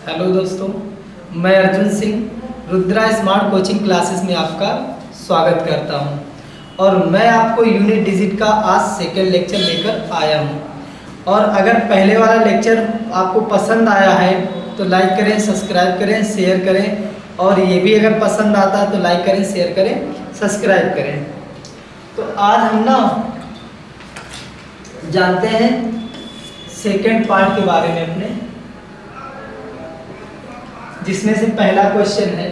Hello दोस्तों, मैं Arjun Singh Rudra smart coaching classes में आपका स्वागत करता हूं और मैं आपको यूनिट डिजिट का आज सेकेंड लेक्चर लेकर आया हूं। और अगर पहले वाला लेक्चर आपको पसंद आया है तो लाइक करें, सब्सक्राइब करें, शेयर करें, और ये भी अगर पसंद आता है तो लाइक करें, शेयर करें, सब्सक्राइब करें। तो आज हम ना जानते हैं सेकेंड पार्ट के बारे में अपने, जिसमें से पहला क्वेश्चन है।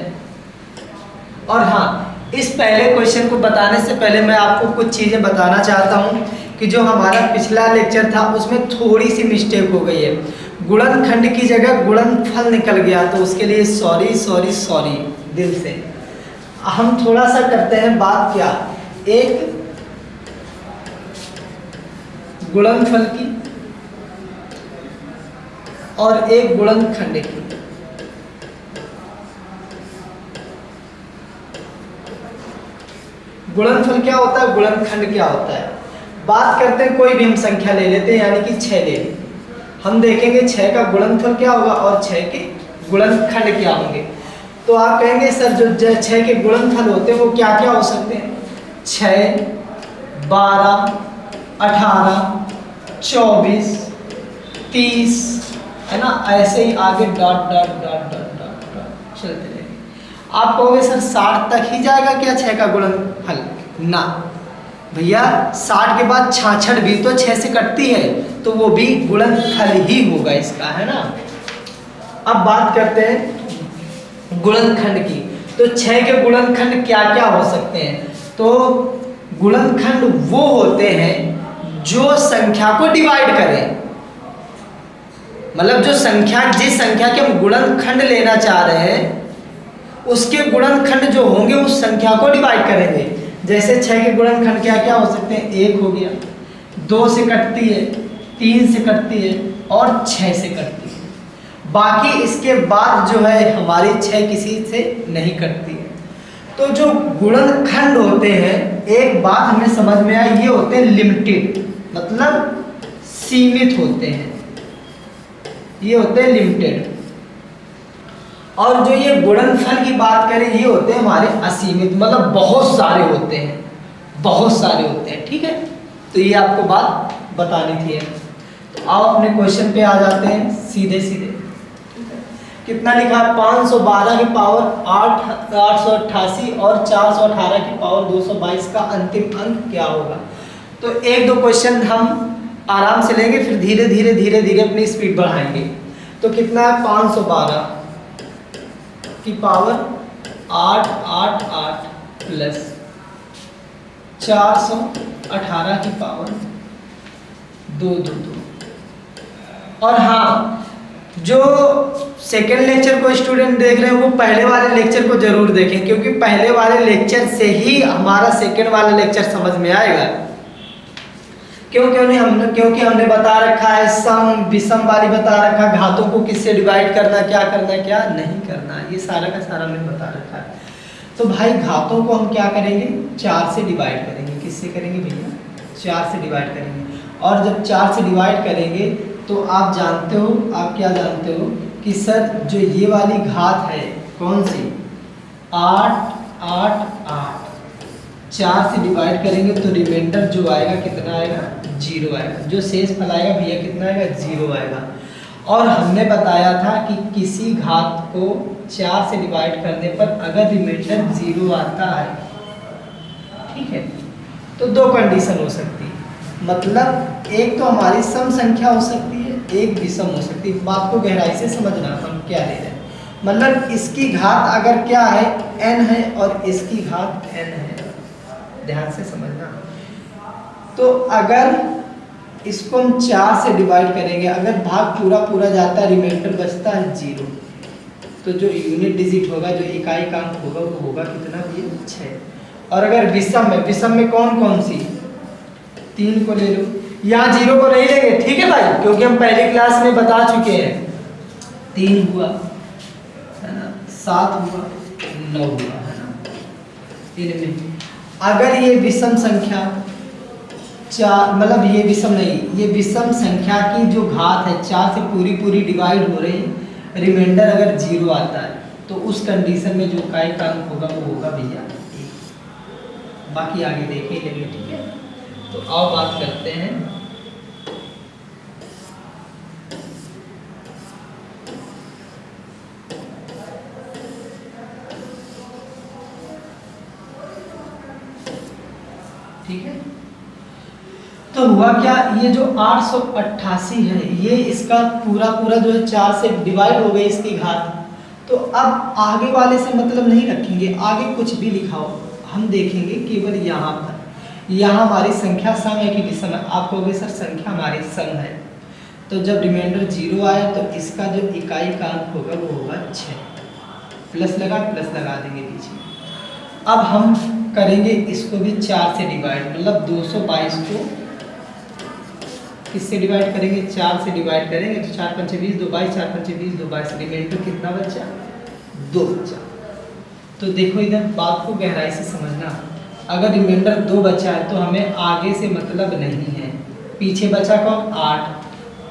और हाँ, इस पहले क्वेश्चन को बताने से पहले मैं आपको कुछ चीज़ें बताना चाहता हूँ कि जो हमारा पिछला लेक्चर था उसमें थोड़ी सी मिस्टेक हो गई है। गुणनखंड की जगह गुणनफल निकल गया, तो उसके लिए सॉरी दिल से। हम थोड़ा सा करते हैं बात क्या, एक गुणनफल की और एक गुणनखंड की। गुणनफल क्या होता है, गुणनखंड क्या होता है। बात करते हैं, कोई भी हम संख्या ले लेते हैं, यानी कि 6 ले लें। हम देखेंगे 6 का गुणनफल क्या होगा और 6 के गुणनखंड क्या होंगे। तो आप कहेंगे सर जो 6 के गुणनफल होते हैं वो क्या क्या हो सकते हैं। 6, 12, 18, 24, 30, है ना। ऐसे ही आगे dot dot dot dot dot dot चलते रहेंगे। आप कहोगे सर 60 तक ही जाएगा क्या 6 का गुणनफल? ना भैया, 60 के बाद 66 भी तो 6 से कटती है, तो वो भी गुणनफल ही होगा इसका, है ना। अब बात करते हैं गुणनखंड की। तो 6 के गुणनखंड क्या क्या हो सकते हैं। तो गुणनखंड वो होते हैं जो संख्या को डिवाइड करें, मतलब जो संख्या, जिस संख्या के हम गुणनखंड लेना चाह रहे हैं उसके गुणनखंड जो होंगे उस संख्या को डिवाइड करेंगे। जैसे 6 के गुणनखंड क्या क्या हो सकते हैं। 1 हो गया, 2 से कटती है, 3 से कटती है और 6 से कटती है। बाकी इसके बाद जो है हमारी 6 किसी से नहीं कटती है। तो जो गुणनखंड होते हैं, एक बात हमें समझ में आई, ये होते हैं लिमिटेड, मतलब सीमित होते हैं, ये होते हैं लिमिटेड। और जो ये गुणनफल की बात करें, ये होते हैं हमारे असीमित, मतलब बहुत सारे होते हैं, बहुत सारे होते हैं। ठीक है, तो ये आपको बात बतानी थी। तो आओ अपने क्वेश्चन पे आ जाते हैं सीधे सीधे। कितना लिखा है, 512 की पावर 888 और 418 की पावर 222 का अंतिम अंक क्या होगा। तो एक दो क्वेश्चन हम आराम से लेंगे, फिर धीरे धीरे धीरे धीरे अपनी स्पीड बढ़ाएंगे। तो कितना है, 512 की पावर 888 प्लस 418 की पावर 222। और हाँ, जो सेकेंड लेक्चर को स्टूडेंट देख रहे हैं वो पहले वाले लेक्चर को जरूर देखें, क्योंकि पहले वाले लेक्चर से ही हमारा सेकेंड वाला लेक्चर समझ में आएगा। क्योंकि हमने बता रखा है सम विषम वाली बता रखा, घातों को किससे डिवाइड करना, क्या करना क्या नहीं करना, ये सारा का सारा हमने बता रखा है। तो भाई घातों को हम क्या करेंगे, 4 से डिवाइड करेंगे। किससे करेंगे भैया, 4 से डिवाइड करेंगे। और जब 4 से डिवाइड करेंगे तो आप जानते हो, आप क्या जानते हो कि सर जो ये वाली घात है कौन सी, 8 8 8, 4 से डिवाइड करेंगे तो रिमाइंडर जो आएगा कितना आएगा, 0 आएगा। जो शेष फल आएगा भैया कितना आएगा, 0 आएगा। और हमने बताया था कि किसी घात को 4 से डिवाइड करने पर अगर रिमाइंडर 0 आता है, ठीक है, तो दो कंडीशन हो सकती है। मतलब एक तो हमारी सम संख्या हो सकती है, एक विषम हो सकती है। बात को गहराई से समझना, हम क्या ले रहे हैं। मतलब इसकी घात अगर क्या है, n है, और इसकी घात n है, ध्यान से समझना। तो अगर इसको हम 4 से डिवाइड करेंगे, अगर भाग पूरा पूरा जाता है, रिमाइंडर बचता है 0, तो जो यूनिट डिजिट होगा, जो इकाई का अंक होगा, वो होगा कितना, ये 6। और अगर विषम है, विषम में कौन कौन सी, 3 को ले लो, यहाँ 0 को नहीं लेंगे, ठीक है भाई, क्योंकि हम पहली क्लास में बता चुके हैं। 3 हुआ, है ना, 7 हुआ, 9 हुआ, है ना। इनमें अगर ये विषम संख्या 4, मतलब ये विषम नहीं, ये विषम संख्या की जो घात है 4 से पूरी पूरी डिवाइड हो रही है, रिमाइंडर अगर 0 आता है तो उस कंडीशन में जो इकाई का अंक होगा वो होगा भैया 1। बाकी आगे देखेंगे, ठीक है। तो आओ बात करते हैं ठीक है। तो हुआ क्या, ये जो 888 है ये इसका पूरा पूरा जो है 4 से डिवाइड हो गई इसकी घात। तो अब आगे वाले से मतलब नहीं रखेंगे, आगे कुछ भी लिखाओ, हम देखेंगे केवल यहाँ पर। यहाँ हमारी संख्या सम है कि विषम है, आप कहोगे सर संख्या हमारी सम है। तो जब रिमाइंडर 0 आए तो इसका जो इकाई का अंक होगा वो होगा 6। प्लस लगा देंगे पीछे। अब हम करेंगे इसको भी 4 से डिवाइड, मतलब 222 को किससे डिवाइड करेंगे, 4 से डिवाइड करेंगे तो 4 पंचे 20, 2 22, 4 पंचे 20, 2 22, रिमाइंडर कितना बचा, 2 बचा। तो देखो इधर बात को गहराई से समझना, अगर रिमाइंडर 2 बचा है तो हमें आगे से मतलब नहीं है, पीछे बचा कौन 8।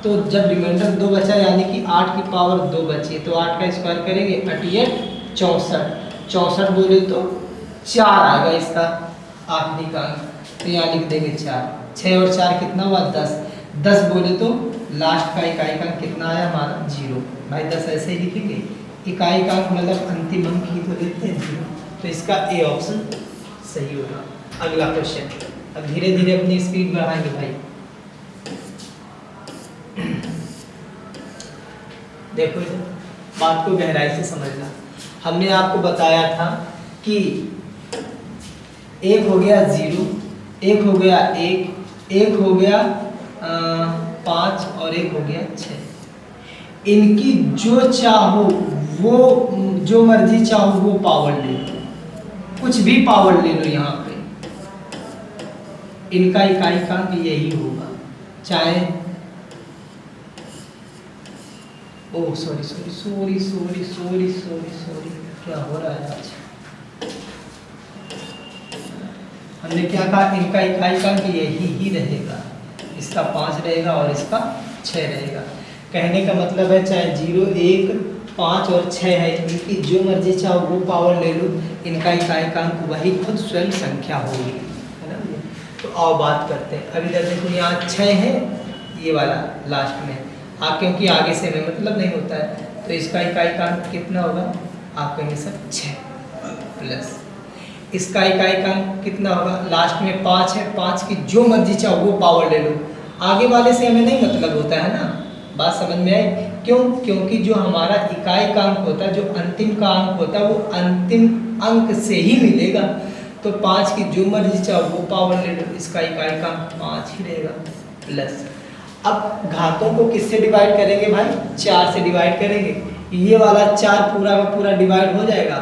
तो जब रिमाइंडर 2 बचा यानी कि 8 की पावर 2 बची, तो 8 का स्क्वायर करेंगे 88 64, 64 बोले तो 4 आएगा इसका आखिरी का अंक, तो यहाँ लिख देंगे 4। 6 और 4 कितना हुआ 10, 10 बोले तो लास्ट का इकाई का अंक कितना आया हमारा 0। भाई 10 ऐसे ही लिखेंगे, इकाई का अंक मतलब अंतिम अंक ही तो लेते हैं 0, तो इसका ए ऑप्शन सही होगा। अगला क्वेश्चन, अब धीरे धीरे अपनी स्पीड बढ़ाएंगे भाई। देखो इधर बात को गहराई से समझना, हमने आपको बताया था कि एक हो गया 0, एक हो गया 1, एक हो गया 5 और एक हो गया 6। इनकी जो चाहो वो, जो मर्जी चाहो वो पावर ले लो, कुछ भी पावर ले लो यहाँ पे, इनका इकाई का अंक यही होगा। चाहे ओह सॉरी, क्या हो रहा है आज, हमने क्या कहा, इनका इकाई का अंक यही ही रहेगा, इसका 5 रहेगा और इसका 6 रहेगा। कहने का मतलब है चाहे 0, 1, 5 और 6 है, इनकी जो मर्जी चाहो वो पावर ले लो, इनका इकाई का अंक वही खुद स्वयं संख्या होगी, है ना। तो आओ बात करते हैं। अभी इधर देखो यहाँ 6 है, ये वाला लास्ट में क्योंकि आगे से हमें मतलब नहीं होता है, तो इसका इकाई का अंक कितना होगा, आप कहेंगे सर 6 प्लस इसका इकाई का अंक कितना होगा, लास्ट में 5 है, 5 की जो मर्जी चाहो वो पावर ले लो, आगे वाले से हमें नहीं मतलब होता है ना। बात समझ में आई, क्यों, क्योंकि जो हमारा इकाई का अंक होता है, जो अंतिम का अंक होता है वो अंतिम अंक से ही मिलेगा। तो 5 की जो मर्जी चाहो वो पावर ले लो, इसका इकाई का अंक 5 ही रहेगा प्लस। अब घातों को किससे डिवाइड करेंगे भाई, 4 से डिवाइड करेंगे, ये वाला 4 पूरा का पूरा डिवाइड हो जाएगा।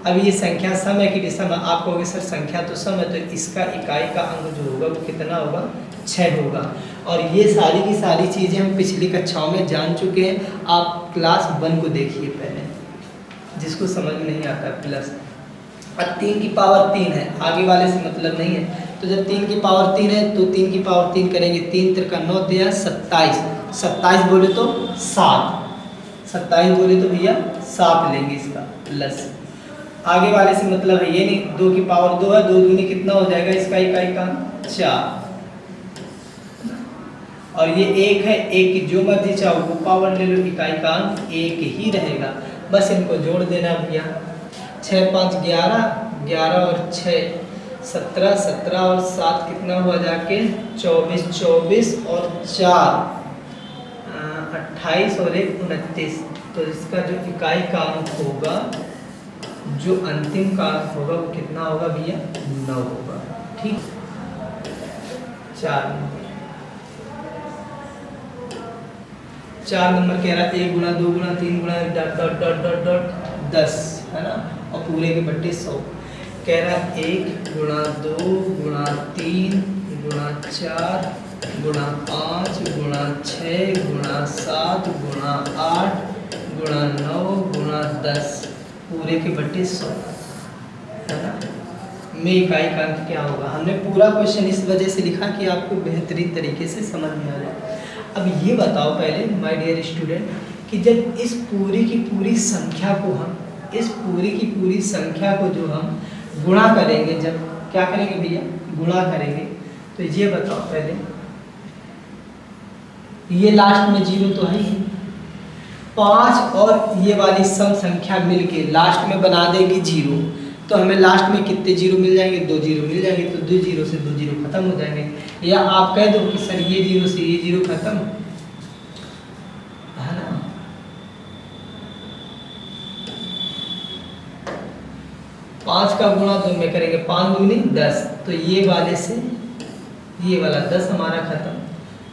अब ये संख्या सम है कि विषम है, आप कहोगे सर संख्या तो सम है, तो इसका इकाई का अंक जो होगा वो कितना होगा 6 होगा। और ये सारी की सारी चीज़ें हम पिछली कक्षाओं में जान चुके हैं, आप क्लास 1 को देखिए पहले, जिसको समझ में नहीं आता प्लस। अब 3 की पावर 3 है, आगे वाले से मतलब नहीं है, तो जब 3 की पावर 3 है तो 3 की पावर 3 करेंगे, 3 3 का 9 दिया 27, 27 बोले तो 7, 27 बोले तो भैया 7 लेंगे इसका प्लस। आगे वाले से मतलब है ये नहीं, 2 की पावर 2 है, 2 दूनी कितना हो जाएगा, इसका इकाई का 4, और ये 1 है, 1 की जो मर्जी चाहो वो पावर ले लो, इकाई का अंक 1 ही रहेगा। बस इनको जोड़ देना भैया, 6 5 11, 11 और 6 17, 17 और 7 कितना हुआ जाके 24, 24 और 4 28 और 1 29। तो इसका जो इकाई का अंक होगा, जो अंतिम का अंक होगा वो कितना होगा भैया 9 होगा, ठीक। 4 नंबर कह रहा है 1 गुणा 2 गुणा 3 गुणा dot dot dot dot dot 10, है ना, और पूरे के बट्टे 100। कह रहा है 1 गुणा 2 गुणा 3 गुणा 4 गुणा 5 गुणा 6 गुणा 7 गुणा 8 गुणा 9 गुणा 10 पूरे के बट्टे 100, है ना। में इकाई का अंक क्या होगा। हमने पूरा क्वेश्चन इस वजह से लिखा कि आपको बेहतरीन तरीके से समझ में आ जाए। अब ये बताओ पहले माय डियर स्टूडेंट कि जब इस पूरी की पूरी संख्या को हम जो हम गुणा करेंगे, जब क्या करेंगे भैया, गुणा करेंगे, तो ये बताओ पहले, ये लास्ट में 0 तो है ही, 5 और ये वाली सम संख्या मिलके लास्ट में बना देगी 0, तो हमें लास्ट में कितने 0 मिल जाएंगे, 2 0 मिल जाएंगे, तो 2 0 से 2 0 खत्म हो जाएंगे। या आप कह दो कि सर ये 0 से ये 0 खत्म है ना, 5 का गुणा 2 में करेंगे, 5 दूनी 10, तो ये वाले से ये वाला 10 हमारा खत्म।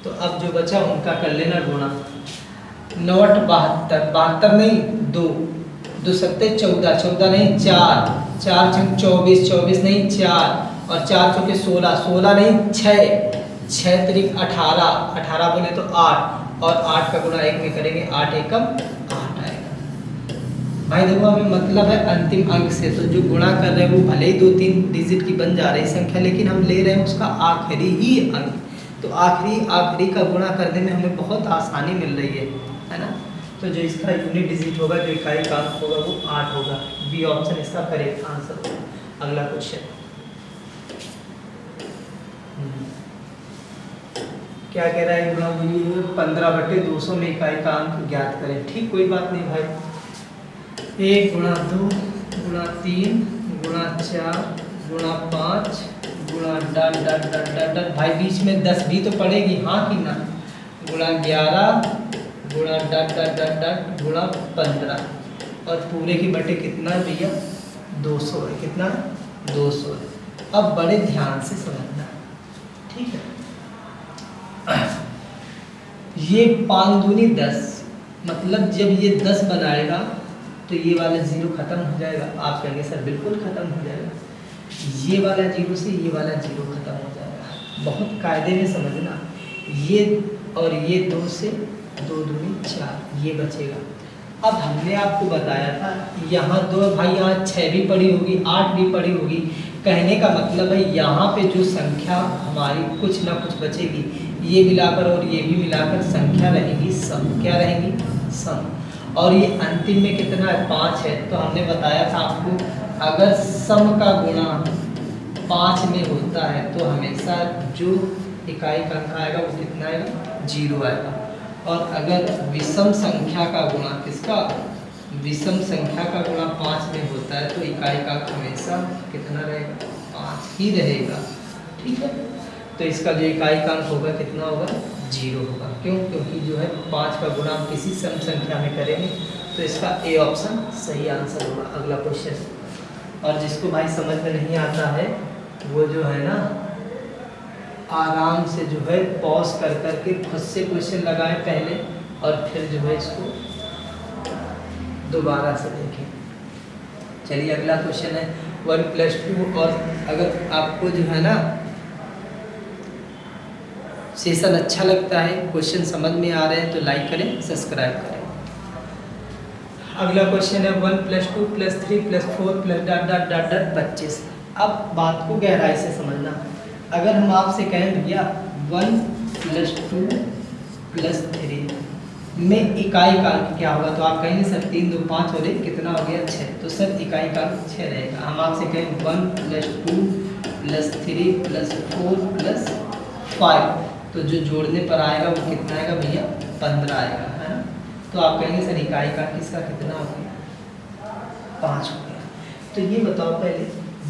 तो अब जो बचा उनका कर लेना गुणा, 9 72, 72 नहीं 2, 2 सत्ते 14, 14 नहीं 4, 4 छंग 24, 24 नहीं 4, और 4 चौके 16, 16 नहीं 6, 6 तरीक 18, 18 बोले तो 8, और 8 का गुणा 1 में करेंगे, 8 एकम 8 आएगा। भाई देखो हमें मतलब है अंतिम अंक से, तो जो गुणा कर रहे हैं वो भले ही 2-3 डिजिट की बन जा रही संख्या, लेकिन हम ले रहे हैं उसका आखिरी ही अंक, तो आखिरी का गुणा करने में हमें बहुत आसानी मिल रही है ना। तो जो इसका यूनिट डिजिट होगा, जो इकाई का अंक होगा वो 8 होगा। बी ऑप्शन इसका करेक्ट आंसर होगा। अगला क्वेश्चन क्या कह रहा है, गुणा 15/200 में इकाई का अंक ज्ञात करें। ठीक, कोई बात नहीं भाई, 1 गुणा 2 गुणा 3 गुणा 4 गुणा 5 गुणा डट डट डट डट डट, भाई बीच में 10 भी तो पड़ेगी, हाँ कि ना, गुणा 11 गुणा डट डट डट डट गुणा 15, और पूरे की बटे कितना है भैया, 200 है। कितना, 200 है। अब बड़े ध्यान से समझना, ठीक है। ये 5 दूनी 10, मतलब जब ये 10 बनाएगा तो ये वाला 0 खत्म हो जाएगा। आप कहेंगे सर बिल्कुल खत्म हो जाएगा, ये वाला 0 से ये वाला 0 खत्म हो जाएगा। बहुत कायदे में समझना, ये और ये 2 से 2 दूनी 4, ये बचेगा। अब हमने आपको बताया था यहाँ 2, भाई यहाँ 6 भी पड़ी होगी, 8 भी पड़ी होगी, कहने का मतलब है यहाँ पे जो संख्या हमारी कुछ ना कुछ बचेगी, ये मिलाकर और ये भी मिलाकर संख्या रहेगी सम। क्या रहेगी, सम। और ये अंतिम में कितना है, 5 है। तो हमने बताया था आपको, अगर सम का गुणा 5 में होता है तो हमेशा जो इकाई का अंक आएगा वो कितना आएगा, 0 आएगा। और अगर विषम संख्या का गुणा किसका, विषम संख्या का गुणा 5 में होता है तो इकाई का अंक हमेशा कितना रहेगा, 5 ही रहेगा। ठीक है, तो इसका जो इकाई का अंक होगा कितना होगा, 0 होगा। क्यों, क्योंकि जो है 5 का गुणा हम किसी सम संख्या में करेंगे, तो इसका ए ऑप्शन सही आंसर होगा। अगला क्वेश्चन, और जिसको भाई समझ में नहीं आता है वो जो है ना आराम से जो है पॉज कर करके खुद से क्वेश्चन लगाए पहले, और फिर जो है इसको दोबारा से देखें। चलिए अगला क्वेश्चन है 1+2, और अगर आपको जो है ना सेशन अच्छा लगता है, क्वेश्चन समझ में आ रहे हैं तो लाइक करें, सब्सक्राइब करें। अगला क्वेश्चन है 1+2+3+4+... 25। अब बात को गहराई से समझना। अगर हम आपसे कहें भैया 1+2+3 में इकाई का अंक क्या होगा, तो आप कहेंगे सर 3 2 5 और 1 कितना हो गया, 6। तो सर इकाई का अंक 6 रहेगा। हम आपसे कहें 1+2+3+4+5, तो जो जोड़ने पर आएगा वो कितना आएगा भैया, 15 आएगा, है ना। तो आप कहेंगे सर इकाई का किसका कितना हो गया, 5 हो गया। तो ये बताओ पहले,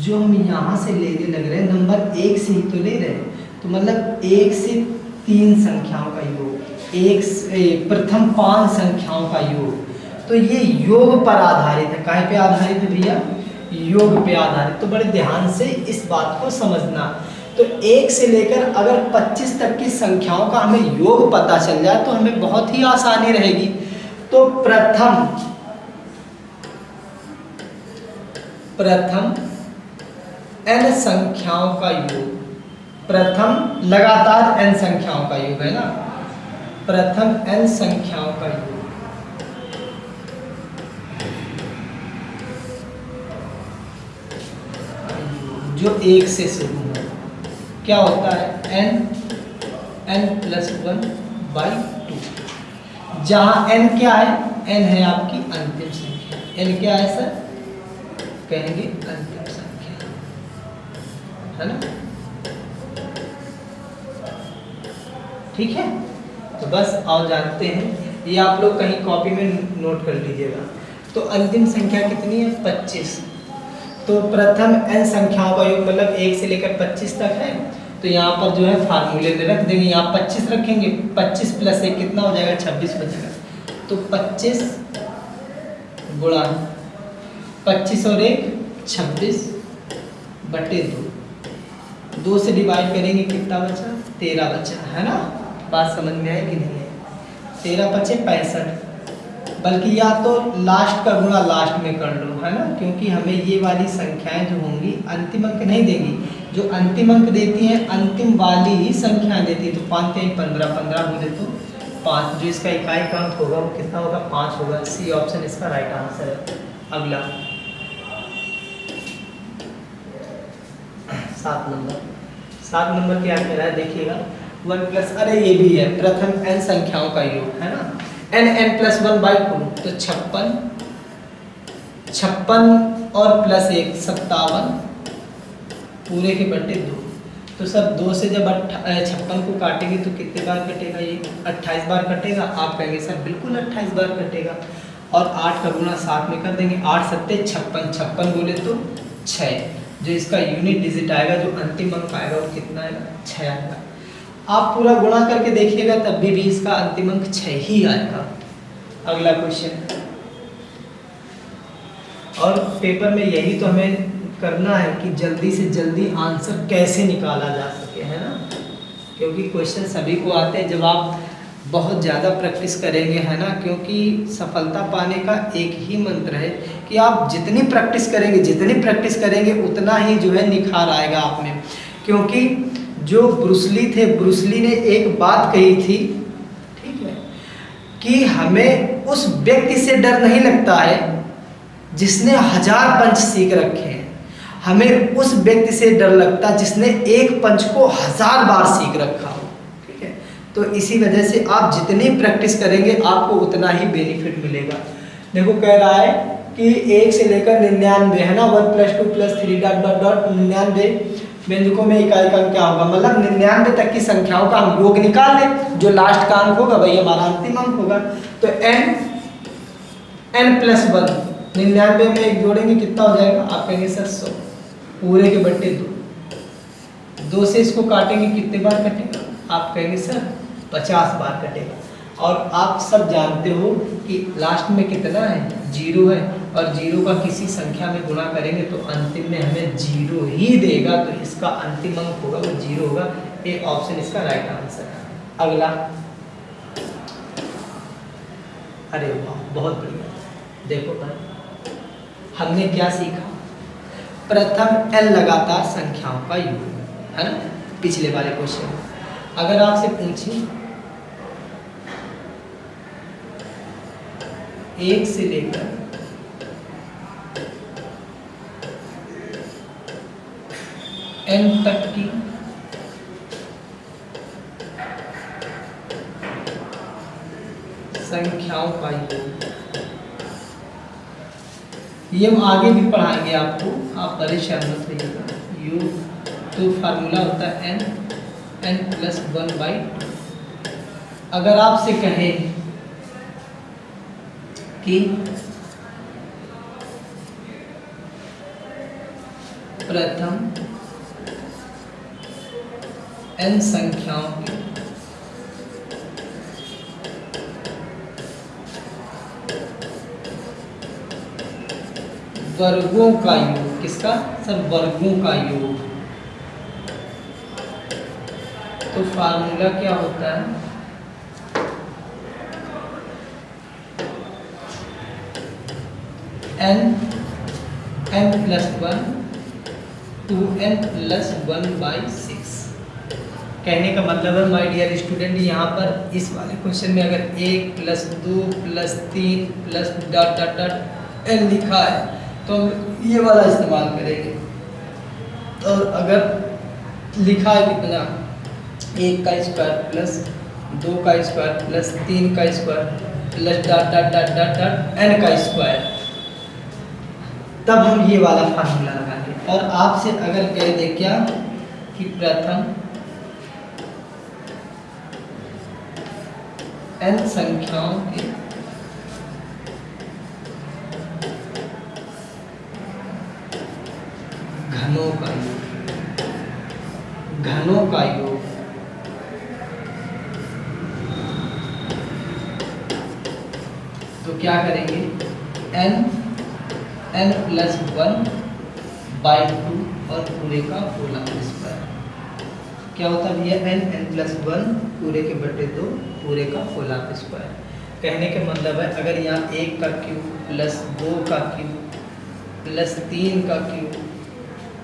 जो हम यहाँ से लेने लग रहे हैं नंबर 1 से ही तो ले रहे हैं, तो मतलब 1 से 3 संख्याओं का योग, प्रथम 5 संख्याओं का योग, तो ये योग पर आधारित है। काहे पे आधारित है भैया, योग पे आधारित। तो बड़े ध्यान से इस बात को समझना। तो 1 से लेकर अगर 25 तक की संख्याओं का हमें योग पता चल जाए तो हमें बहुत ही आसानी रहेगी। तो प्रथम n संख्याओं का योग, प्रथम लगातार n संख्याओं का योग है ना, प्रथम n संख्याओं का योग, जो 1 से शुरू हो, क्या होता है, n+1/2। जहाँ n क्या है, n है आपकी अंतिम संख्या। n क्या है सर, कहेंगे अंतिम संख्या, है ना। ठीक है, तो बस आओ जानते हैं, ये आप लोग कहीं कॉपी में नोट कर लीजिएगा। तो अंतिम संख्या कितनी है, 25। तो प्रथम n संख्याओं का योग मतलब 1 से लेकर 25 तक है। तो यहाँ पर जो है फार्मूले में रख देंगे, यहाँ 25 रखेंगे, 25 प्लस 1 कितना हो जाएगा, 26 बचेगा। तो 25 गुणा 25 और 1 26 बटे 2, 2 से डिवाइड करेंगे कितना बचा, 13 बचा, है ना। बात समझ में आई कि नहीं है, 13 बचे 65। बल्कि या तो लास्ट का गुणा लास्ट में कर लो, है ना, क्योंकि हमें ये वाली संख्याएं जो होंगी अंतिम अंक नहीं देगी, जो अंतिम अंक देती हैं अंतिम वाली ही संख्या देती है। तो 5 3 15, 15 बोले तो 5, जो इसका इकाई अंक होगा वो कितना होगा, 5 होगा। सी ऑप्शन इसका राइट आंसर है। अगला 7 नंबर, 7 नंबर क्या कह रहा है देखिएगा, 1 प्लस, अरे ये भी है प्रथम n संख्याओं का योग, है ना, n प्लस 1/2, तो 56 और प्लस 1 57 पूरे के बटे 2। तो सर 2 से जब 56 को काटेंगे तो कितने बार कटेगा, ये 28 बार कटेगा। आप कहेंगे सर बिल्कुल 28 बार कटेगा, और 8 का गुणा 7 में कर देंगे, 8 सत्ते 56, 56 बोले तो 6, जो इसका यूनिट डिजिट आएगा, जो अंतिम अंक आएगा वो कितना आएगा, 6 आएगा। आप पूरा गुणा करके देखिएगा तब भी इसका अंतिम अंक 6 ही आएगा। अगला क्वेश्चन, और पेपर में यही तो हमें करना है कि जल्दी से जल्दी आंसर कैसे निकाला जा सके, है ना, क्योंकि क्वेश्चन सभी को आते हैं जब आप बहुत ज़्यादा प्रैक्टिस करेंगे, है ना। क्योंकि सफलता पाने का एक ही मंत्र है कि आप जितनी प्रैक्टिस करेंगे उतना ही जो है निखार आएगा आप में। क्योंकि जो ब्रूसली थे, ब्रूसली ने एक बात कही थी, ठीक है, कि हमें उस व्यक्ति से डर नहीं लगता है जिसने 1000 पंच सीख रखे हैं, हमें उस व्यक्ति से डर लगता है जिसने एक पंच को 1000 बार सीख रखा हो, ठीक है। तो इसी वजह से आप जितनी प्रैक्टिस करेंगे आपको उतना ही बेनिफिट मिलेगा। देखो कह रहा है कि 1 से लेकर 99, है ना, 1 + 2 + 3 ... 99 व्यंजकों में इकाई का अंक क्या होगा, मतलब 99 तक की संख्याओं का हम योग निकाल लें, जो लास्ट का अंक होगा वही हमारा अंतिम अंक होगा। तो n + 1, 99 में 1 जोड़ेंगे कितना हो जाएगा, आप कहेंगे सर 100 पूरे के बटे 2, 2 से इसको काटेंगे कितने बार कटेगा, आप कहेंगे सर 50 बार कटेगा। और आप सब जानते हो कि लास्ट में कितना है, 0 है, और 0 का किसी संख्या में गुणा करेंगे तो अंतिम में हमें 0 ही देगा, तो इसका अंतिम अंक होगा वो 0 होगा। ये ऑप्शन इसका राइट आंसर है। अगला, अरे वाह बहुत बढ़िया, देखो भाई हमने क्या सीखा, प्रथम n लगातार संख्याओं का योग, है ना। पिछले वाले क्वेश्चन अगर आपसे पूछे 1 से लेकर n तक की संख्याओं का योग, ये हम आगे भी पढ़ाएंगे आपको, आप परेशान मत रहिएगा। योग तो फार्मूला होता है n + 1/2। अगर आपसे कहें कि प्रथम n संख्याओं के वर्गों का योग, किसका सर, वर्गों का योग, तो फार्मूला क्या होता है, n + 1 2n + 1/6। कहने का मतलब है माय डियर स्टूडेंट, यहाँ पर इस वाले क्वेश्चन में अगर 1 + 2 + 3 + ... n लिखा है तो हम ये वाला इस्तेमाल करेंगे। और अगर लिखा है कितना, 1 का स्क्वायर + 2 का स्क्वायर + 3 का square, plus dot dot dot dot dot n का स्क्वायर। तब हम ये वाला फार्मूला लगाएंगे। और आपसे अगर कह दे क्या कि प्रथम n संख्याओं के घनों का योग तो क्या करेंगे, n प्लस 1/2 और पूरे का होल स्क्वायर। क्या होता है भैया, n प्लस 1 पूरे के बटे 2 पूरे का होल स्क्वायर। कहने के मतलब है अगर यहाँ 1 का क्यूब प्लस 2 का क्यूब प्लस 3 का cube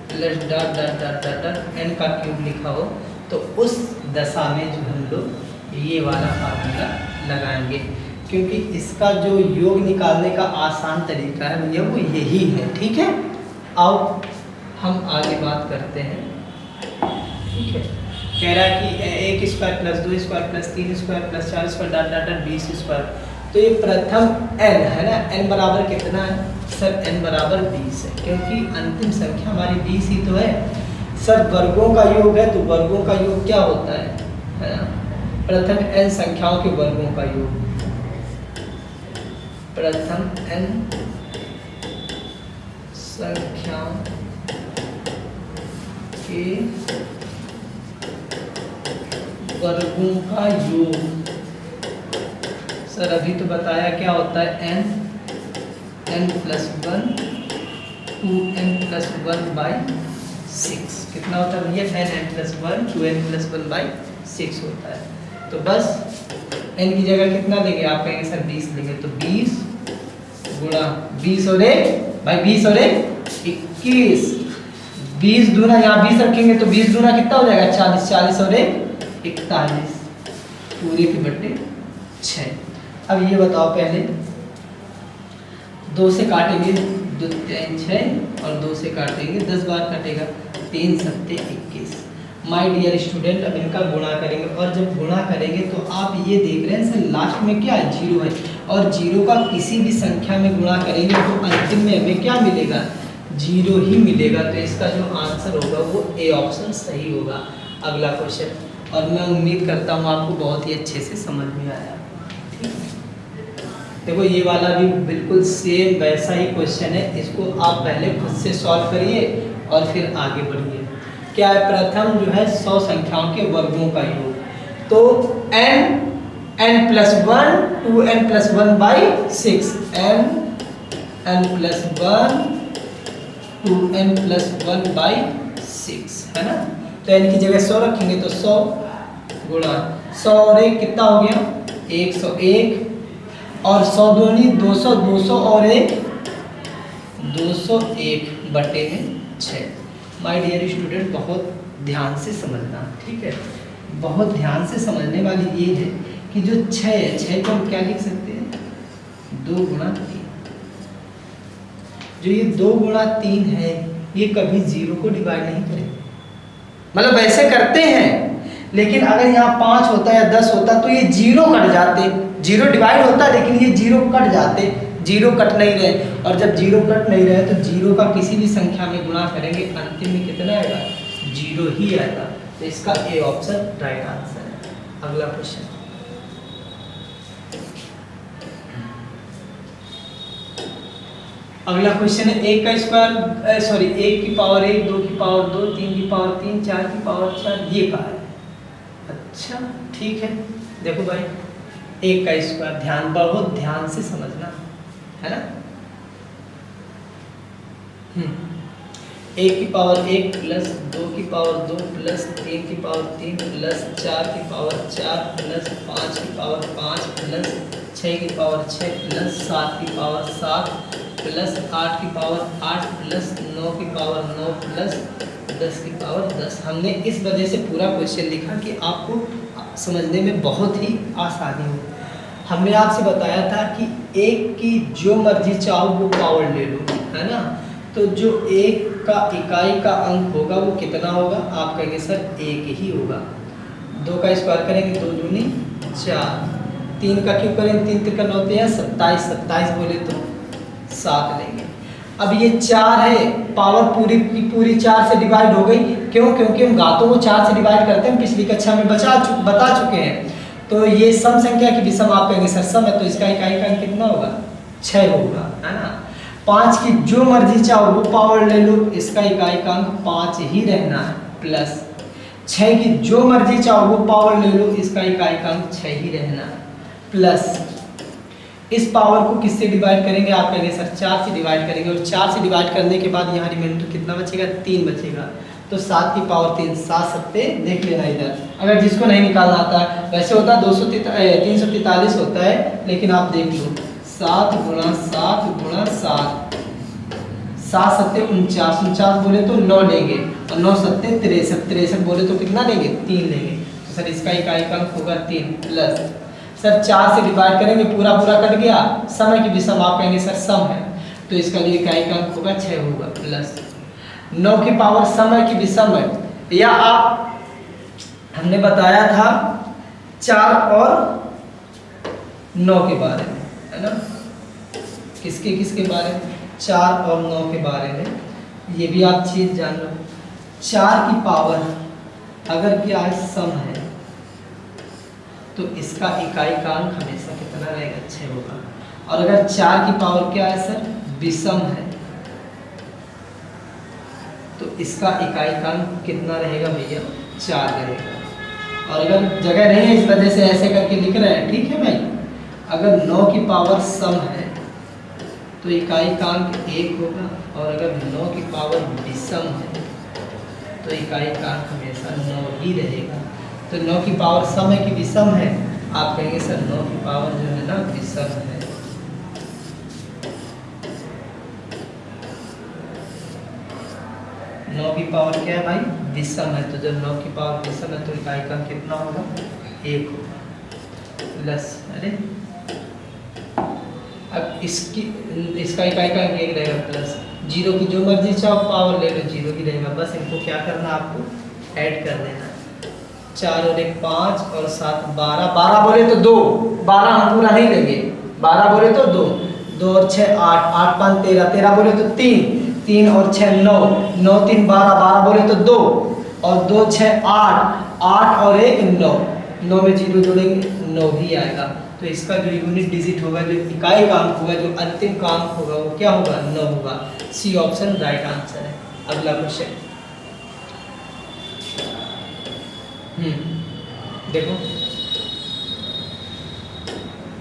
plus dot dot dot dot dot n का क्यूब लिखा हो तो उस दशा में जो हम लोग ये वाला फार्मूला लगाएंगे, क्योंकि इसका जो योग निकालने का आसान तरीका है भैया वो यही है। ठीक है, अब हम आगे बात करते हैं। ठीक है, कह रहा है कि 1 square plus 2 square plus 3 square plus 4 square dot dot dot 20 square. तो ये प्रथम n है ना, n बराबर कितना है सर, n बराबर 20 है, क्योंकि अंतिम संख्या हमारी 20 ही तो है। सर वर्गों का योग है तो वर्गों का योग क्या होता है ना, प्रथम n संख्याओं के वर्गों का योग, प्रथम n संख्याओं के वर्गों का योग। सर अभी तो बताया क्या होता है, n प्लस 1 2n प्लस 1/6 कितना होता है भैया, n प्लस 1 2n प्लस 1/6 होता है। तो बस n की जगह कितना लेंगे, आप कहेंगे सर 20 लेंगे, तो 20 गुणा 20 और 1 भाई 20 और 1 21, 20 दूना यहाँ 20 रखेंगे तो 20 दूना कितना हो जाएगा 40, 40 और 1 41 पूरे के बटे 6। अब ये बताओ, पहले 2 से काटेंगे 2 3 6 और 2 से काटेंगे 10 बार कटेगा, 3 7 21। माय डियर स्टूडेंट, अब इनका गुणा करेंगे और जब गुणा करेंगे तो आप ये देख रहे हैं सर लास्ट में क्या है, 0 है, और 0 का किसी भी संख्या में गुणा करेंगे तो अंतिम में हमें क्या मिलेगा, 0 ही मिलेगा। तो इसका जो आंसर होगा वो ए ऑप्शन सही होगा। अगला क्वेश्चन, और मैं उम्मीद करता हूँ आपको बहुत ही अच्छे से समझ में आया। देखो ये वाला भी बिल्कुल सेम वैसा ही क्वेश्चन है, इसको आप पहले खुद से सॉल्व करिए और फिर आगे बढ़िए। क्या है, प्रथम जो है 100 संख्याओं के वर्गों का योग, तो n plus 1 2n plus 1/6 n plus 1 2n plus 1/6 है ना। तो n की जगह 100 रखेंगे तो 100 गुणा 100 और 1 कितना हो गया 101, और 100 दूनी 200, 200 और 1 201 बटे में 6। माय डियर स्टूडेंट बहुत ध्यान से समझना, ठीक है, बहुत ध्यान से समझने वाली ये है कि जो 6 है, 6 को हम क्या लिख सकते हैं 2 गुणा 3। जो ये 2 गुणा 3 है ये कभी 0 को डिवाइड नहीं करेगा, मतलब वैसे करते हैं लेकिन अगर यहाँ 5 होता या 10 होता तो ये 0 कट जाते, 0 डिवाइड होता लेकिन ये 0 कट जाते, 0 कट नहीं रहे, और जब 0 कट नहीं रहे तो 0 का किसी भी संख्या में गुणा करेंगे अंतिम में कितना आएगा 0 ही आएगा। तो इसका ए ऑप्शन राइट आंसर है। अगला क्वेश्चन, अगला क्वेश्चन है 1 का स्क्वायर 1 की पावर 1 2 की पावर 2 3 की पावर 3 4 की पावर 4 ये कहा है। अच्छा ठीक है, देखो भाई 1 का स्क्वायर बहुत ध्यान से समझना है ना। 1 की पावर 1 प्लस 2 की पावर 2 प्लस 3 की पावर 3 प्लस 4 की पावर 4 प्लस 5 की पावर 5 प्लस 6 की पावर 6 प्लस 7 की पावर 7 प्लस 8 की पावर 8 प्लस 9 की पावर 9 प्लस 10 की पावर 10। हमने इस वजह से पूरा क्वेश्चन लिखा कि आपको समझने में बहुत ही आसानी हो। हमने आपसे बताया था कि 1 की जो मर्जी चाहो वो पावर ले लो, है ना। तो जो 1 का इकाई का अंक होगा वो कितना होगा, आप कहेंगे सर 1 ही होगा। 2 का स्क्वायर करेंगे 2 दूनी 4, 3 का क्यूब करेंगे, 3 त्रिका 9 या 27, 27 बोले तो 7 लेंगे। अब ये 4 है, पावर पूरी की पूरी 4 से डिवाइड हो गई। क्यों? क्योंकि हम घातों को 4 से डिवाइड करते हैं, पिछली कक्षा में बता चुके हैं। तो ये सम संख्या की विषम आप कहेंगे सर सम है, तो इसका इकाई का कितना होगा? 6 होगा, है ना। 5 की जो मर्जी चाहो वो पावर ले लो, इसका इकाई का अंक 5 ही रहना है, प्लस 6 की जो मर्जी चाहो वो पावर ले लो, इसका इकाई का अंक 6 ही रहना है, प्लस इस पावर को किससे डिवाइड करेंगे? आप कहेंगे सर 4 से डिवाइड करेंगे, और 4 से डिवाइड करने के बाद यहाँ रिमाइंडर कितना बचेगा? 3 बचेगा। तो 7 की पावर 3, 7 सत्ते देख लेना इधर, अगर जिसको नहीं निकालना आता है। वैसे होता है 343 होता है, लेकिन आप देख लो 7 गुणा 7 गुणा 7, 7 सत्ते 49, 49 बोले तो 9 लेंगे, और 9 सत्ते 63, 63 बोले तो कितना लेंगे? 3 लेंगे। तो सर इसका इकाई का अंक होगा 3, प्लस सर 4 से डिवाइड करेंगे, पूरा पूरा कट गया, समय की विषम आप कहेंगे सर सम है, तो इसका जो इकाई का अंक होगा 6 होगा, प्लस 9 की पावर समय की विषम है, या आप हमने बताया था 4 और 9 के बारे में, है ना। किसके किसके बारे में? 4 और 9 के बारे में, ये भी आप चीज जान लो। 4 की पावर अगर क्या है? सम है, तो इसका इकाई का अंक हमेशा कितना रहेगा? 6 होगा। और अगर 4 की पावर क्या है सर? विषम है, तो इसका इकाई का अंक कितना रहेगा भैया? 4 रहेगा। और अगर जगह नहीं है इस वजह से ऐसे करके लिख रहे हैं, ठीक है भाई। अगर 9 की पावर सम है तो इकाई का अंक 1 होगा, और अगर 9 की पावर विषम है तो इकाई का अंक हमेशा 9 ही रहेगा। तो 9 की पावर सम है कि विषम है? आप कहेंगे सर 9 की पावर जो है ना विषम है। 9 की पावर क्या है भाई? विषम है। तो जब 9 की पावर विषम है तो इकाई का अंक कितना होगा? 1 होगा, प्लस अरे अब इसका इकाई का अंक 1 रहेगा, प्लस 0 की जो मर्जी चाहो पावर ले लो, 0 ही रहेगा। बस इनको क्या करना, आपको ऐड कर देना। 4 और 1 5 और 7 12, 12 बोले तो 2, 12 हम पूरा नहीं लेंगे, 12 बोले तो 2, 2 और 6 8, 8 5 13, 13 बोले तो 3, 3 और 6 9, 9 3 12, 12 बोले तो 2, और 2 6 8, 8 और 1 9, 9 में 0 जोड़ेंगे 9 ही आएगा। तो इसका जो यूनिट डिजिट होगा, जो इकाई का अंक होगा, जो अंतिम का अंक होगा, वो क्या होगा? 9 होगा। सी ऑप्शन राइट आंसर है। अगला क्वेश्चन देखो,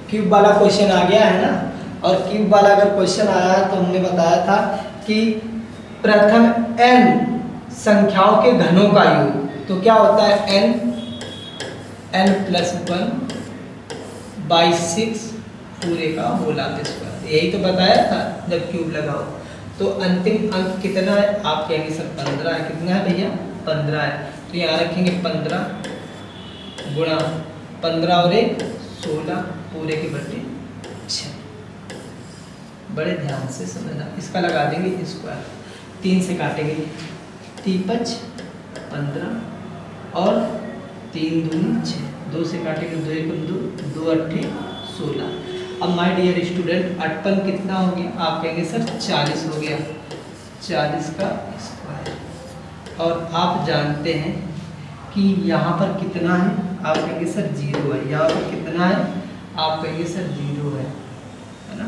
क्यूब वाला क्वेश्चन आ गया है ना। और क्यूब वाला अगर क्वेश्चन आया तो हमने बताया था कि प्रथम n संख्याओं के घनों का योग, तो क्या होता है? n प्लस 1 बाई 6 पूरे का होल आते स्क्वायर, यही तो बताया था जब क्यूब लगाओ। तो अंतिम अंक कितना है? आप कहेंगे सर 15 है। कितना है भैया? 15 है। तो यहाँ रखेंगे 15 गुणा 15 और 1 16 पूरे के बटे 6। बड़े ध्यान से समझना। इसका लगा देंगे स्क्वायर, 3 से काटेंगे, 3 5 15 और 3 दूनी 6, 2 से काटेंगे 2 1 2, 2 8 16। अब माय डियर स्टूडेंट 58 कितना हो गया? आप कहेंगे सर 40 हो गया, 40 का स्क्वायर। और आप जानते हैं कि यहाँ पर कितना है? आप कहेंगे सर 0 है। यहाँ पर कितना है? आप कहेंगे सर 0 है ना।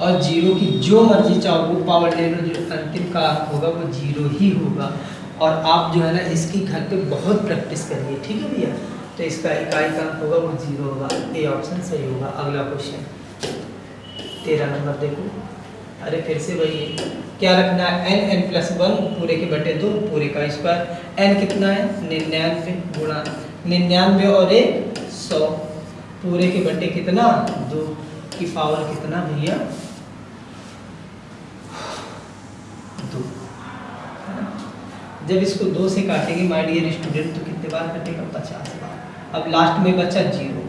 और 0 की जो मर्जी चाहो वो पावर ले लो, जो अंतिम का अंक होगा वो 0 ही होगा। और आप जो है ना इसकी घर पे बहुत प्रैक्टिस करिए, ठीक है भैया। तो इसका इकाई का अंक होगा वो 0 होगा। ए ऑप्शन सही होगा। अगला क्वेश्चन 13 नंबर देखो। अरे फिर से वही क्या रखना है? n प्लस 1 पूरे के बटे 2 पूरे का स्क्वायर। n कितना है? 99 गुणा 99 और 1 100 पूरे के बटे कितना? 2 की पावर कितना भैया? 2। जब इसको 2 से काटेंगे माय डियर स्टूडेंट तो कितने बार कटेगा? 50 बार। अब लास्ट में बचा 0,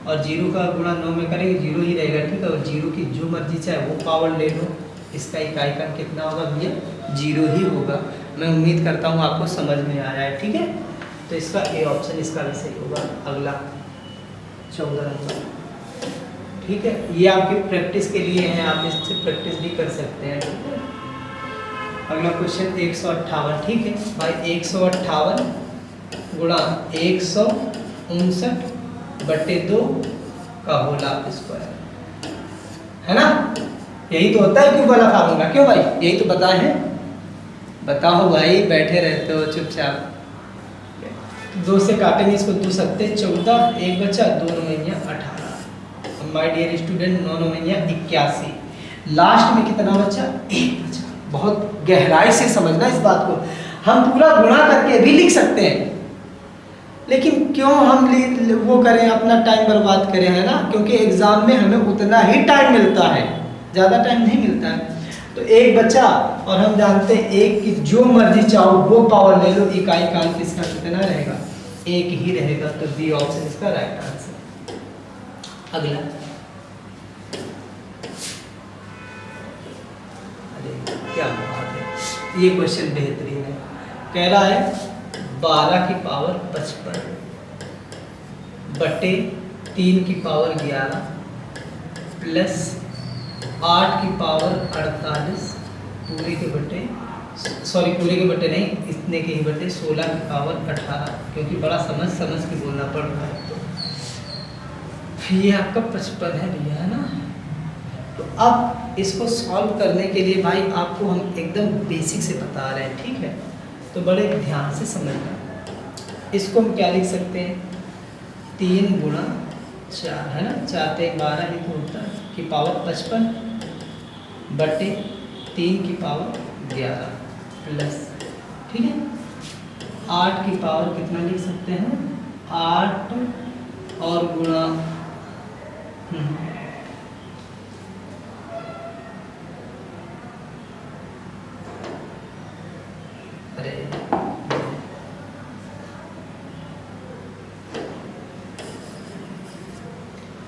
और 0 का गुणा 9 में करेंगे 0 ही रहेगा, ठीक है। और 0 की जो मर्जी चाहे वो पावर ले लो, इसका इकाई का कितना होगा भैया? 0 ही होगा। मैं उम्मीद करता हूँ आपको समझ में आ रहा है, ठीक है। तो इसका ए ऑप्शन इसका भी सही होगा। अगला 14 नंबर। ठीक है, ये आपकी प्रैक्टिस के लिए है, आप इससे प्रैक्टिस भी कर सकते हैं। ठीक है, अगला क्वेश्चन 158। ठीक है भाई, 158 गुणा 159/2 का होल ऑफ स्क्वायर, है ना? यही तो होता है क्यूब वाला फार्मूला। क्यों भाई, यही तो बताए हैं। बताओ भाई, बैठे रहते हो चुपचाप। 2 से काटेंगे इसको, 2 सकते 14, 1 बचा, 2 9 18। My dear student, 9 9 81। लास्ट में कितना बचा? 1 बचा। बहुत गहराई से समझना इस बात को। हम पूरा गुणा करके भी लिख सकते हैं, लेकिन क्यों हम वो करें, अपना टाइम बर्बाद करें, है ना? क्योंकि एग्जाम में हमें उतना ही टाइम मिलता है, ज़्यादा टाइम नहीं मिलता है। तो 1 बचा, और हम जानते हैं 1 की जो मर्जी चाहो वो पावर ले लो, इकाई काल किसका कितना रहेगा? 1 ही रहेगा। तो बी ऑप्शन इसका राइट आंसर। अगला, अरे क्या बात है, ये क्वेश्चन बेहतरीन है। कह रहा है 12 की पावर 55 बटे 3 की पावर 11 प्लस 8 की पावर 48 पूरे के बटे, सॉरी पूरे के बटे नहीं, इतने के ही बटे 16 की पावर 18, क्योंकि बड़ा समझ के बोलना पड़ रहा है। तो ये आपका 55 है भैया, है ना? तो अब इसको सॉल्व करने के लिए भाई आपको हम एकदम बेसिक से बता रहे हैं। ठीक है, तो बड़े ध्यान से समझना। इसको हम क्या लिख सकते हैं? 3 गुणा 4, है ना? 4 ते 12 ही तो होता है, की पावर 55 बटे 3 की पावर 11 प्लस, ठीक है, 8 की पावर कितना लिख सकते हैं? 8 और गुणा अरे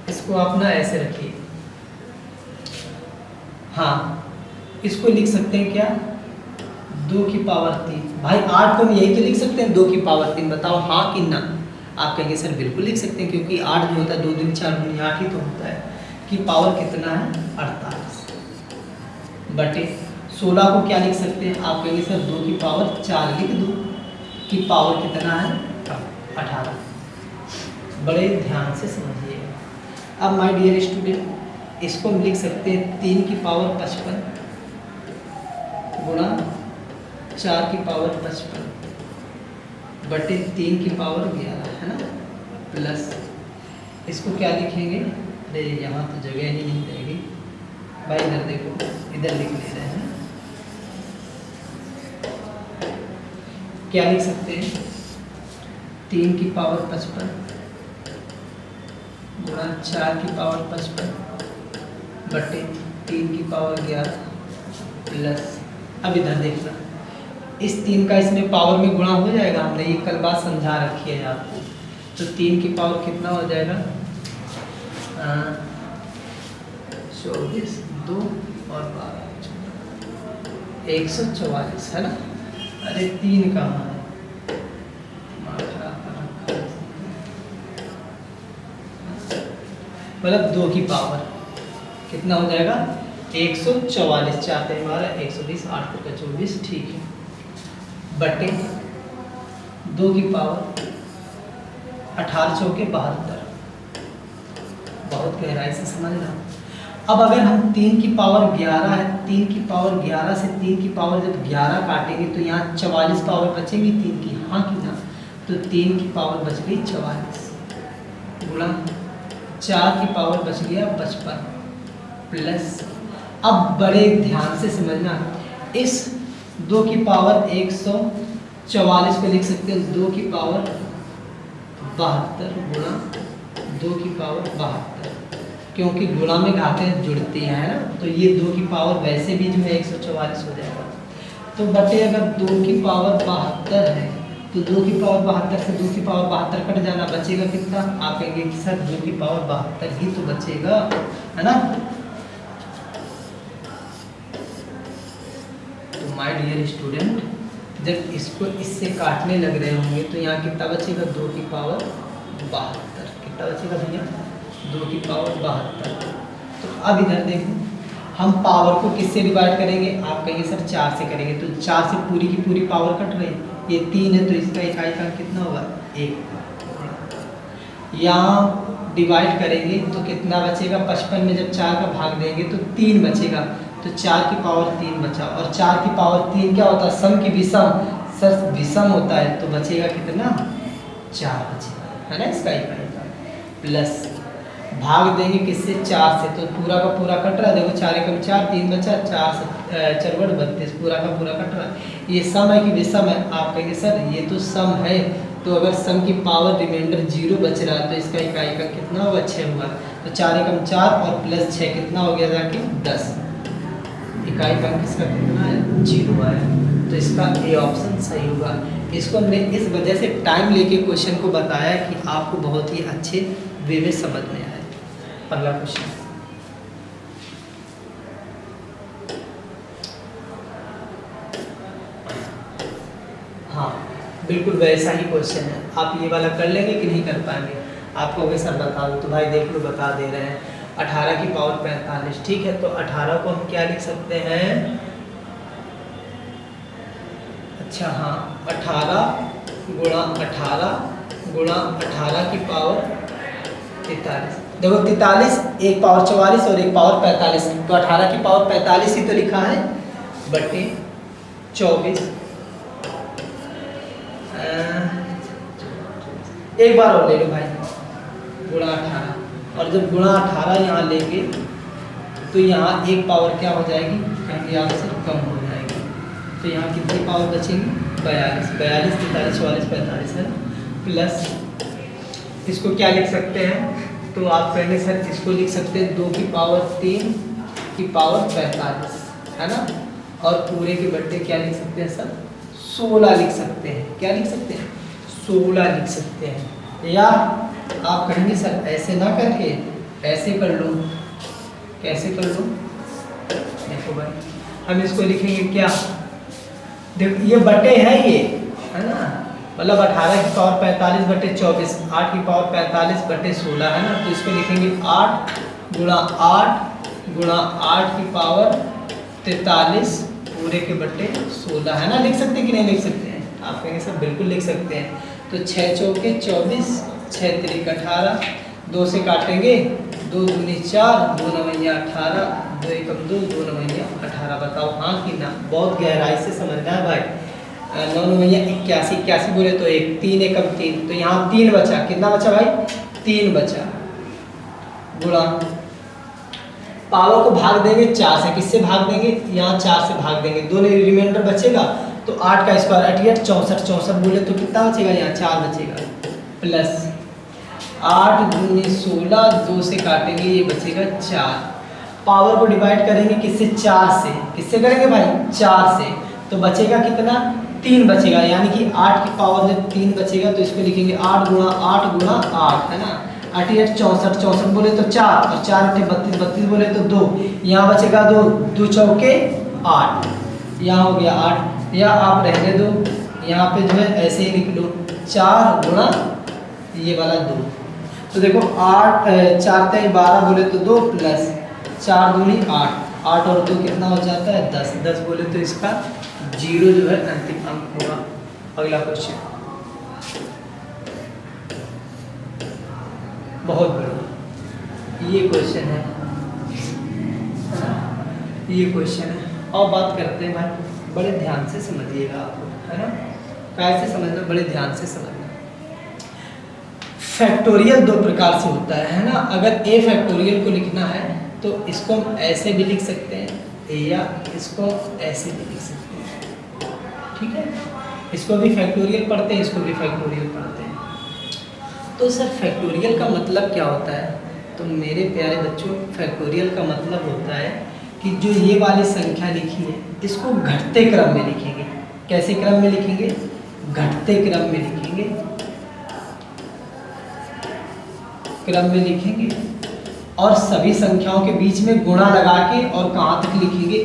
इसको आप ना ऐसे रखिए। हाँ, इसको लिख सकते हैं क्या? 2 की पावर 3। भाई 8 को हम यही तो लिख सकते हैं, 2 की पावर 3। बताओ हाँ कि ना? आप कहेंगे सर बिल्कुल लिख सकते हैं, क्योंकि 8 जो होता है 2 दूनी 4 दूनी 8 ही तो होता है। कि पावर कितना है? 48 बटे 16 को क्या लिख सकते हैं? आप कहेंगे सर 2 की पावर 4 लिख दो, कि पावर कितना है? 18। बड़े ध्यान से समझिएगा। अब माय डियर स्टूडेंट, इसको हम लिख सकते हैं 3 की पावर 55 गुणा 4 की पावर 55 बटे 3 की पावर 11, है ना? प्लस इसको क्या लिखेंगे? अरे यहाँ तो जगह ही नहीं रहेगी भाई, इधर देखो, इधर लिख ले रहे हैं। क्या लिख सकते हैं? 3 की पावर 55 गुणा 4 की पावर 55 बटे 3 की पावर 11 प्लस, अब इधर देखना, इस 3 का इसमें पावर में गुणा हो जाएगा। हमने ये कल बात समझा रखी है आपको। तो 3 की पावर कितना हो जाएगा? 24, 2 और 12, 144, है ना? अरे 3 कहाँ है? मतलब 2 की पावर कितना हो जाएगा? 144, 4 3 12, 120, 8 का 24, ठीक है, बटे 2 की पावर 18 चौके 72। बहुत गहराई से समझना। अब अगर हम 3 की पावर 11 है, 3 की पावर 11 से 3 की पावर जब 11 काटेंगे तो यहाँ 44 पावर बचेगी 3 की, हाँ कि ना? तो 3 की पावर बच गई 44 गुणा 4 की पावर बच गया 55 प्लस, अब बड़े ध्यान से समझना, इस 2 की पावर 144 पे लिख सकते हैं 2 की पावर 72 गुणा 2 की पावर 72, क्योंकि गुणा में घातें जुड़ती हैं, है ना? तो ये 2 की पावर वैसे भी जो है 144 हो जाएगा। तो बटे अगर 2 की पावर 72 है तो 2 की पावर 72 से 2 की पावर 72 कट जाना, बचेगा कितना? आप कहेंगे कि सर 2 की पावर 72 ही तो बचेगा, है ना? तो माय डियर स्टूडेंट, जब इसको इससे काटने लग रहे होंगे तो यहाँ कितना बचेगा, 2 की पावर 72। कितना बचेगा भैया, 2 की पावर 72। तो अब इधर देखो, हम पावर को किससे डिवाइड करेंगे, आप कहिए सर 4 से करेंगे, तो 4 से पूरी की पूरी पावर कट रही है, ये 3 है तो इसका इकाई का कितना होगा, 1। यहाँ डिवाइड करेंगे तो कितना बचेगा, 55 में जब 4 का भाग देंगे तो 3 बचेगा, तो 4 की पावर 3 बचा, और 4 की पावर 3 क्या होता है, सम की विषम, सर विषम होता है, तो बचेगा कितना, 4 बचेगा, है ना इसका इकाई का। प्लस भाग देंगे किससे, 4 से, तो पूरा का पूरा कट रहा है, देखो 4 एकम 4, 3 बचा, 4 से 4 32, पूरा का पूरा कट रहा है। ये सम है कि विषम है, आप कहेंगे सर ये तो सम है, तो अगर सम की पावर रिमाइंडर 0 बच रहा है तो इसका इकाई का कितना होगा, 6 होगा, तो 4 एकम 4 और प्लस 6 कितना हो गया जाके 10, इकाई का किसका कितना है, 0 आया, तो इसका ए ऑप्शन सही होगा। इसको हमने इस वजह से टाइम लेके क्वेश्चन को बताया कि आपको बहुत ही अच्छे वे में समझ में आए। अगला क्वेश्चन, हाँ बिल्कुल वैसा ही क्वेश्चन है, आप ये वाला कर लेंगे कि नहीं कर पाएंगे, आपको अगर सर बता दूँ तो भाई देख लो, बता दे रहे हैं, 18 की पावर 45, ठीक है, तो 18 को हम क्या लिख सकते हैं, अच्छा हाँ 18 गुणा 18 की पावर 43, देखो 43 एक पावर 44 और एक पावर 45, तो 18 की पावर 45 ही तो लिखा है, बटे 24, एक बार और ले लो भाई, गुणा 18, और जब गुणा 18 यहाँ लेंगे तो यहाँ एक पावर क्या हो जाएगी, कहेंगे आपसे कम हो जाएगी, तो यहाँ कितनी पावर बचेंगी, 42, 43, 43, 44, 45 है, प्लस इसको क्या लिख सकते हैं, तो आप कहेंगे सर इसको लिख सकते हैं 2 की पावर 3 की पावर 45, है ना, और पूरे के बट्टे क्या लिख सकते हैं सर, 16 लिख सकते हैं, क्या लिख सकते हैं, 16 लिख सकते हैं, या आप कहेंगे सर ऐसे ना करके ऐसे कर लो, कैसे कर लो, देखो भाई हम इसको लिखेंगे क्या, देखो ये बटे हैं ये, है ना, मतलब 18 की पावर 45 बटे 24, 8 की पावर 45 बटे 16, है ना, तो इसको लिखेंगे 8 गुणा 8 की पावर 43 पूरे के बटे 16, है ना, लिख सकते हैं कि नहीं लिख सकते हैं, आप कहेंगे सर बिल्कुल लिख सकते हैं, तो 6 चौके 24, 6 त्रिक 18, 2 से काटेंगे, 2 दूनी 4, 2 नवैया 18, 2 एकम 2, 2 नवैया 18, बताओ हाँ कि ना, बहुत गहराई से समझना है भाई, 9 नवैया 81, 81 बोले तो 1, 3 एकम 3, तो यहाँ 3 बचा, कितना बचा भाई, 3 बचा, गुणा पावर को भाग देंगे 4 से, किससे भाग देंगे, यहाँ 4 से भाग देंगे, 2 रिमाइंडर बचेगा, तो 8 का स्क्वायर 88, 64, 64 बोले तो कितना बचेगा, यहाँ 4 बचेगा, प्लस 8 दूनी 16, 2 से काटेंगे ये बचेगा 4, पावर को डिवाइड करेंगे किससे, 4 से, किससे करेंगे भाई, 4 से, तो बचेगा कितना, 3 बचेगा, यानी कि 8 की पावर जब 3 बचेगा तो इसको लिखेंगे 8 गुणा 8, है ना, 88, 64, 64 बोले तो 4, और 4 8 32, 32 बोले तो 2, यहाँ बचेगा 2, 2 चौके 8, यहाँ हो गया 8, या आप रहने दो, यहाँ पे जो है ऐसे ही लिख लो 4 गुणा ये वाला 2, तो देखो 8 4 3 12 बोले तो 2, प्लस 4 दूनी 8, 8 और 2 कितना हो जाता है 10, 10 बोले तो इसका 0 जो है अंतिम अंक होगा। अगला क्वेश्चन, बहुत बढ़िया ये क्वेश्चन है, ये क्वेश्चन है, और बात करते हैं भाई, बड़े ध्यान से समझिएगा आप, है ना, कैसे समझना, बड़े ध्यान से समझना। फैक्टोरियल 2 प्रकार से होता है ना, अगर ए फैक्टोरियल को लिखना है तो इसको हम ऐसे भी लिख सकते हैं या इसको ऐसे भी लिख सकते हैं, ठीक है, इसको भी फैक्टोरियल पढ़ते हैं, इसको भी फैक्टोरियल पढ़ते हैं। तो सर फैक्टोरियल का मतलब क्या होता है, तो मेरे प्यारे बच्चों फैक्टोरियल का मतलब होता है कि जो ये वाली संख्या लिखी है इसको घटते क्रम में लिखेंगे, कैसे क्रम में लिखेंगे, घटते क्रम में लिखेंगे, क्रम में लिखेंगे, और सभी संख्याओं के बीच में गुणा लगा के और कहाँ तक लिखेंगे,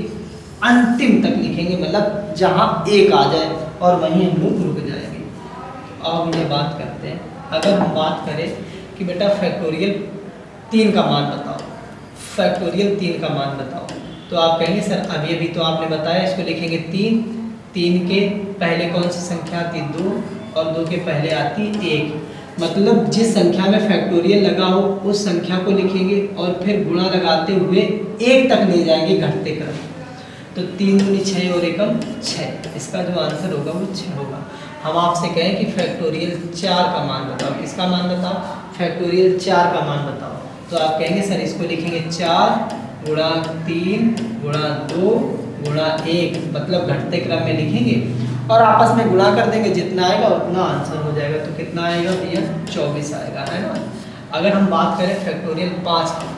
अंतिम तक लिखेंगे, मतलब जहाँ 1 आ जाए और वहीं हम लोग रुक जाएंगे। अब ये बात करते हैं, अगर हम बात करें कि बेटा फैक्टोरियल 3 का मान बताओ, फैक्टोरियल 3 का मान बताओ, तो आप कहेंगे सर अभी तो आपने बताया, इसको लिखेंगे 3, 3 के पहले कौन सी संख्या आती 2 और 2 के पहले आती 1, मतलब जिस संख्या में फैक्टोरियल लगा हो उस संख्या को लिखेंगे और फिर गुणा लगाते हुए 1 तक ले जाएंगे घटते क्रम। तो 3 दूनी 6 और 1 6, इसका जो आंसर होगा वो 6 होगा। हम आपसे कहें कि फैक्टोरियल 4 का मान बताओ, किसका मान बताओ, फैक्टोरियल 4 का मान बताओ, तो आप कहेंगे सर इसको लिखेंगे 4 गुणा 3 गुणा 2 गुणा 1, मतलब घटते क्रम में लिखेंगे और आपस में गुणा कर देंगे, जितना आएगा उतना आंसर हो जाएगा। तो कितना आएगा भैया 24 आएगा, है ना। अगर हम बात करें फैक्टोरियल 5 की,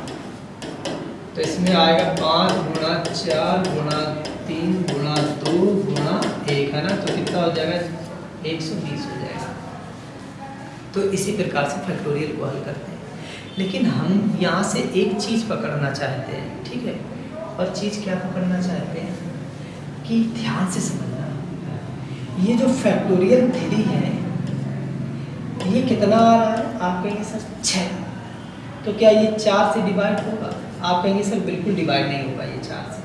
तो इसमें आएगा 5 गुणा 4 गुणा 3 गुणा 2 गुणा 1, है ना, तो कितना हो जाएगा 120 हो जाएगा। तो इसी प्रकार से फैक्टोरियल को हल करते हैं। लेकिन हम यहाँ से एक चीज़ पकड़ना चाहते हैं, ठीक है, और चीज़ क्या पकड़ना चाहते हैं कि ध्यान से समझना, ये जो फैक्टोरियल 3 है ये कितना आ रहा है, आप कहेंगे सर 6, तो क्या ये 4 से डिवाइड होगा, आप कहेंगे सर बिल्कुल डिवाइड नहीं होगा ये 4 से,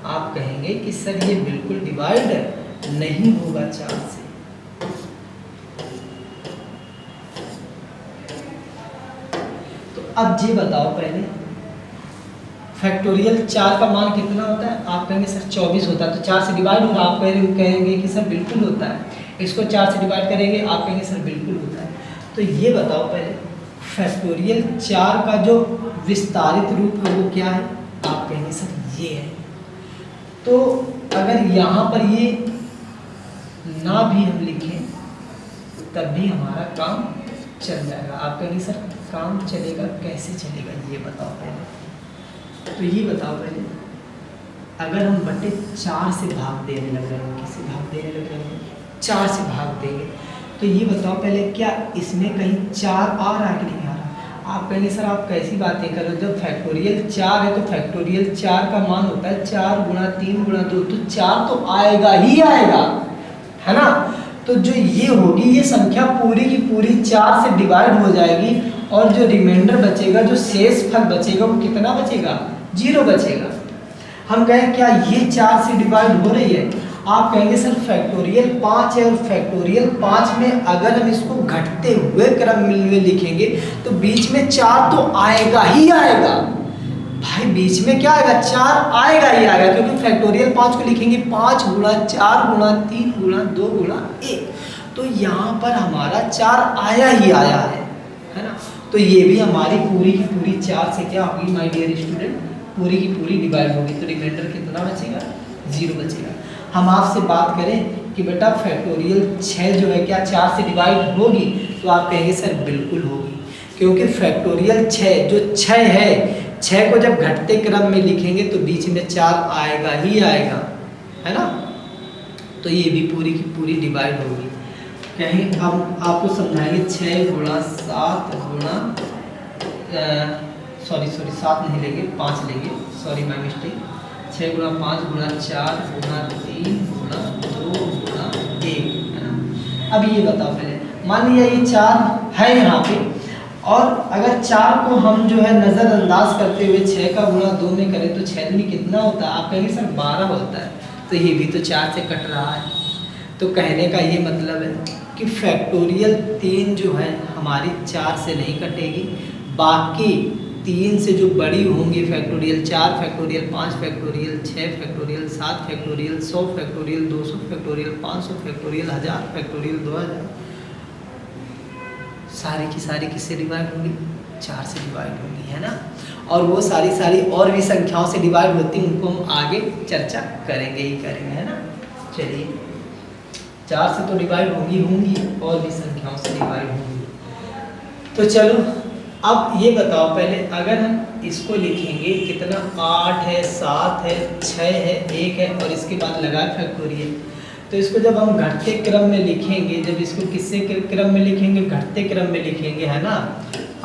आप कहेंगे कि सर ये बिल्कुल डिवाइड नहीं होगा 4 से। तो अब ये बताओ पहले फैक्टोरियल 4 का मान कितना होता है, आप कहेंगे सर 24 होता है, तो 4 से डिवाइड होगा, आप कहेंगे कि सर बिल्कुल होता है। इसको 4 से डिवाइड करेंगे, आप कहेंगे सर बिल्कुल होता है। तो ये बताओ पहले फैक्टोरियल 4 का जो विस्तारित रूप है वो क्या है, आप कहेंगे सर ये है। तो अगर यहाँ पर ये ना भी हम लिखें तब भी हमारा काम चल जाएगा, आप कहेंगे सर काम चलेगा, कैसे चलेगा ये बताओ पहले। तो ये बताओ पहले, अगर हम बटे 4 से भाग देने लग रहे हैं, किससे भाग देने लग रहे हैं, 4 से भाग देंगे, तो ये बताओ पहले क्या इसमें कहीं 4 आ रहा है कि नहीं आ रहा। आप कहेंगे सर आप कैसी बातें करो, जब फैक्टोरियल 4 है तो फैक्टोरियल 4 का मान होता है 4 गुणा 3 गुणा 2, तो 4 तो आएगा ही आएगा, है ना। तो जो ये होगी ये संख्या पूरी की पूरी 4 से डिवाइड हो जाएगी और जो रिमाइंडर बचेगा, जो शेष फल बचेगा वो कितना बचेगा, 0 बचेगा। हम कहें क्या ये 4 से डिवाइड हो रही है, आप कहेंगे सर फैक्टोरियल 5 है और फैक्टोरियल 5 में अगर हम इसको घटते हुए क्रम में लिखेंगे तो बीच में 4 तो आएगा ही आएगा भाई, बीच में क्या आएगा, 4 आएगा ही आएगा, क्योंकि फैक्टोरियल 5 को लिखेंगे 5 गुणा 4 गुणा 3 गुणा 2 गुणा 1, तो यहाँ पर हमारा 4 आया ही आया है ना। तो ये भी हमारी पूरी की पूरी 4 से क्या होगी माय डियर स्टूडेंट, पूरी की पूरी डिवाइड होगी, तो रिमाइंडर कितना बचेगा, 0 बचेगा। हम आपसे बात करें कि बेटा फैक्टोरियल 6 जो है क्या 4 से डिवाइड होगी, तो आप कहेंगे सर बिल्कुल होगी, क्योंकि फैक्टोरियल 6 जो 6 है, 6 को जब घटते क्रम में लिखेंगे तो बीच में 4 आएगा ही आएगा, है ना। तो ये भी पूरी की पूरी डिवाइड होगी। कहीं हम आपको समझाएंगे 6 गुणा 7 गुणा सॉरी 7 नहीं लेंगे 5 लेंगे, सॉरी माय मिस्टेक, 6 गुणा 5 गुणा 4 गुणा 3 गुणा 2 गुणा 1, है ना। अब ये बताओ पहले, मान लिया ये 4 है यहाँ पे, और अगर 4 को हम जो है नज़रअंदाज करते हुए 6 का गुणा 2 में करें तो 6 में कितना होता है, आप कहेंगे सर 12 होता है, तो ये भी तो 4 से कट रहा है। तो कहने का ये मतलब है कि फैक्टोरियल 3 जो है हमारी 4 से नहीं कटेगी, बाकी 3 से जो बड़ी होंगी factorial 4 factorial 5 factorial 6 factorial 7 factorial 100 factorial 200 factorial 500 factorial 1000 factorial 2000, सारी की सारी किससे डिवाइड होंगी, 4 से डिवाइड होंगी, है ना। और वो सारी और भी संख्याओं से डिवाइड होती हैं, उनको हम आगे चर्चा करेंगे ही करेंगे, है ना। चलिए 4 से तो डिवाइड होंगी और भी संख्याओं से डिवाइड होंगी। तो चलो अब ये बताओ पहले, अगर हम इसको लिखेंगे कितना 8 है 7 है 6 है 1 है और इसके बाद लगा फैक्टोरियल, तो इसको जब हम घटते क्रम में लिखेंगे, जब इसको किससे क्रम में लिखेंगे, घटते क्रम में लिखेंगे, है ना।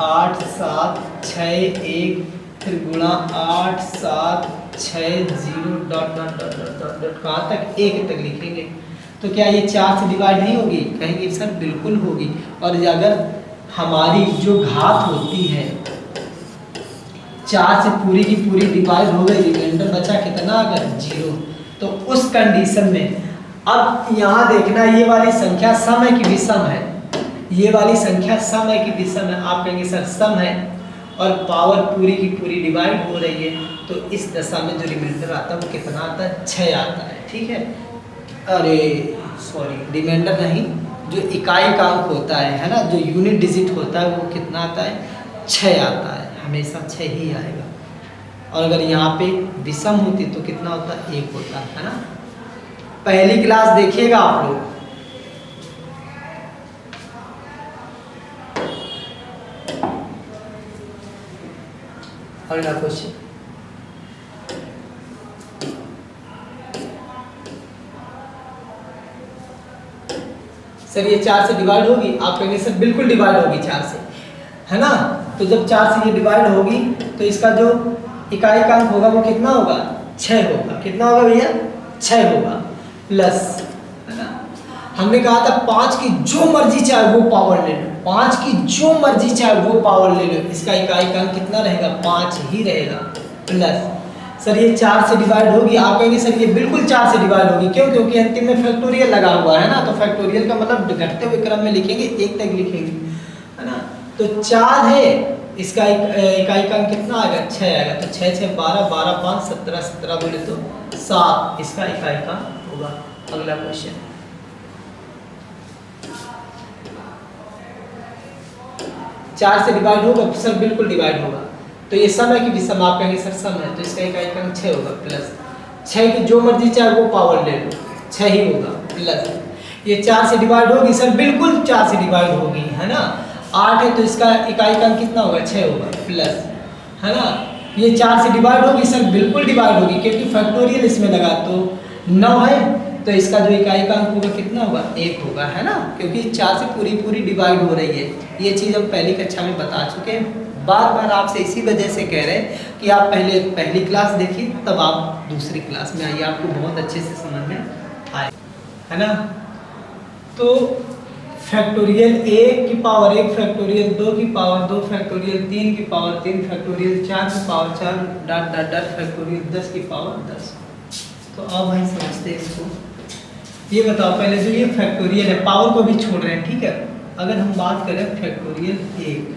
8 7 6 1 फिर गुणा 8 7 6 0 dot dot dot dot dot dot कहाँ तक 1 तक लिखेंगे, तो क्या ये 4 से डिवाइड नहीं होगी? कहेंगे सर बिल्कुल होगी। और अगर हमारी जो घात होती है 4 से पूरी की पूरी डिवाइड हो गई, रिमाइंडर बचा कितना? अगर 0, तो उस कंडीशन में अब यहाँ देखना ये वाली संख्या सम है कि विषम है? ये वाली संख्या सम है कि विषम है? आप कहेंगे सर सम है और पावर पूरी की पूरी डिवाइड हो रही है, तो इस दशा में जो रिमाइंडर आता है वो कितना आता है? 6 आता है। ठीक है, अरे सॉरी, रिमाइंडर नहीं, जो इकाई का अंक होता है ना, जो यूनिट डिजिट होता है वो कितना आता है? 6 आता है, हमेशा 6 ही आएगा। और अगर यहाँ पे विषम होती तो कितना होता? 1 होता है ना। पहली क्लास देखिएगा आप लोग, अगला क्वेश्चन। सर ये 4 से डिवाइड होगी? आप कहेंगे सर बिल्कुल डिवाइड होगी 4 से, है ना। तो जब 4 से ये डिवाइड होगी तो इसका जो इकाई का अंक होगा वो कितना होगा? 6 होगा। कितना होगा भैया? 6 होगा। प्लस, है ना, हमने कहा था 5 की जो मर्जी चाहे वो पावर ले लो, 5 की जो मर्जी चाहे वो पावर ले लो, इसका इकाई का अंक कितना रहेगा? 5 ही रहेगा। प्लस सर ये 4 से डिवाइड होगी? आप कहेंगे सर ये बिल्कुल 4 से डिवाइड होगी। क्यों? क्योंकि अंतिम में फैक्टोरियल लगा हुआ है ना, तो फैक्टोरियल का मतलब घटते हुए क्रम में लिखेंगे, 1 तक लिखेंगे, है ना। तो 4 है, इसका इकाई का अंक कितना आएगा? 6 आएगा। तो 6 6 12, 12 5 17, 17 बोले तो 7 इसका इकाई का होगा। अगला क्वेश्चन, चार से डिवाइड होगा? सर बिल्कुल डिवाइड होगा। तो ये सम है कि विषम? आप कहेंगे सर सम है, तो इसका इकाई का अंक 6 होगा। प्लस 6 की जो मर्जी चाहे वो पावर ले लो, 6 ही होगा। प्लस ये 4 से डिवाइड होगी? सर बिल्कुल 4 से डिवाइड होगी, है ना। 8 है तो इसका इकाई का अंक कितना होगा? 6 होगा। प्लस, है ना, ये 4 से डिवाइड होगी? सर बिल्कुल डिवाइड होगी, क्योंकि फैक्टोरियल इसमें लगा। तो 9 है तो इसका जो इकाई का अंक होगा कितना होगा? 1 होगा, है ना, क्योंकि 4 से पूरी पूरी डिवाइड हो रही है। ये चीज़ हम पहली कक्षा में बता चुके हैं। बार बार आपसे इसी वजह से कह रहे हैं कि आप पहले पहली क्लास देखिए, तब आप दूसरी क्लास में आइए, आपको बहुत अच्छे से समझ में आए, है ना। तो फैक्टोरियल 1 की पावर 1, फैक्टोरियल 2 की पावर 2, फैक्टोरियल 3 की पावर 3, फैक्टोरियल 4 की power 4, dot dot dot factorial 10 की पावर 10। तो अब भाई समझते हैं इसको। ये बताओ पहले, जो ये फैक्टोरियल है, पावर को भी छोड़ रहे हैं, ठीक है। अगर हम बात करें फैक्टोरियल 1,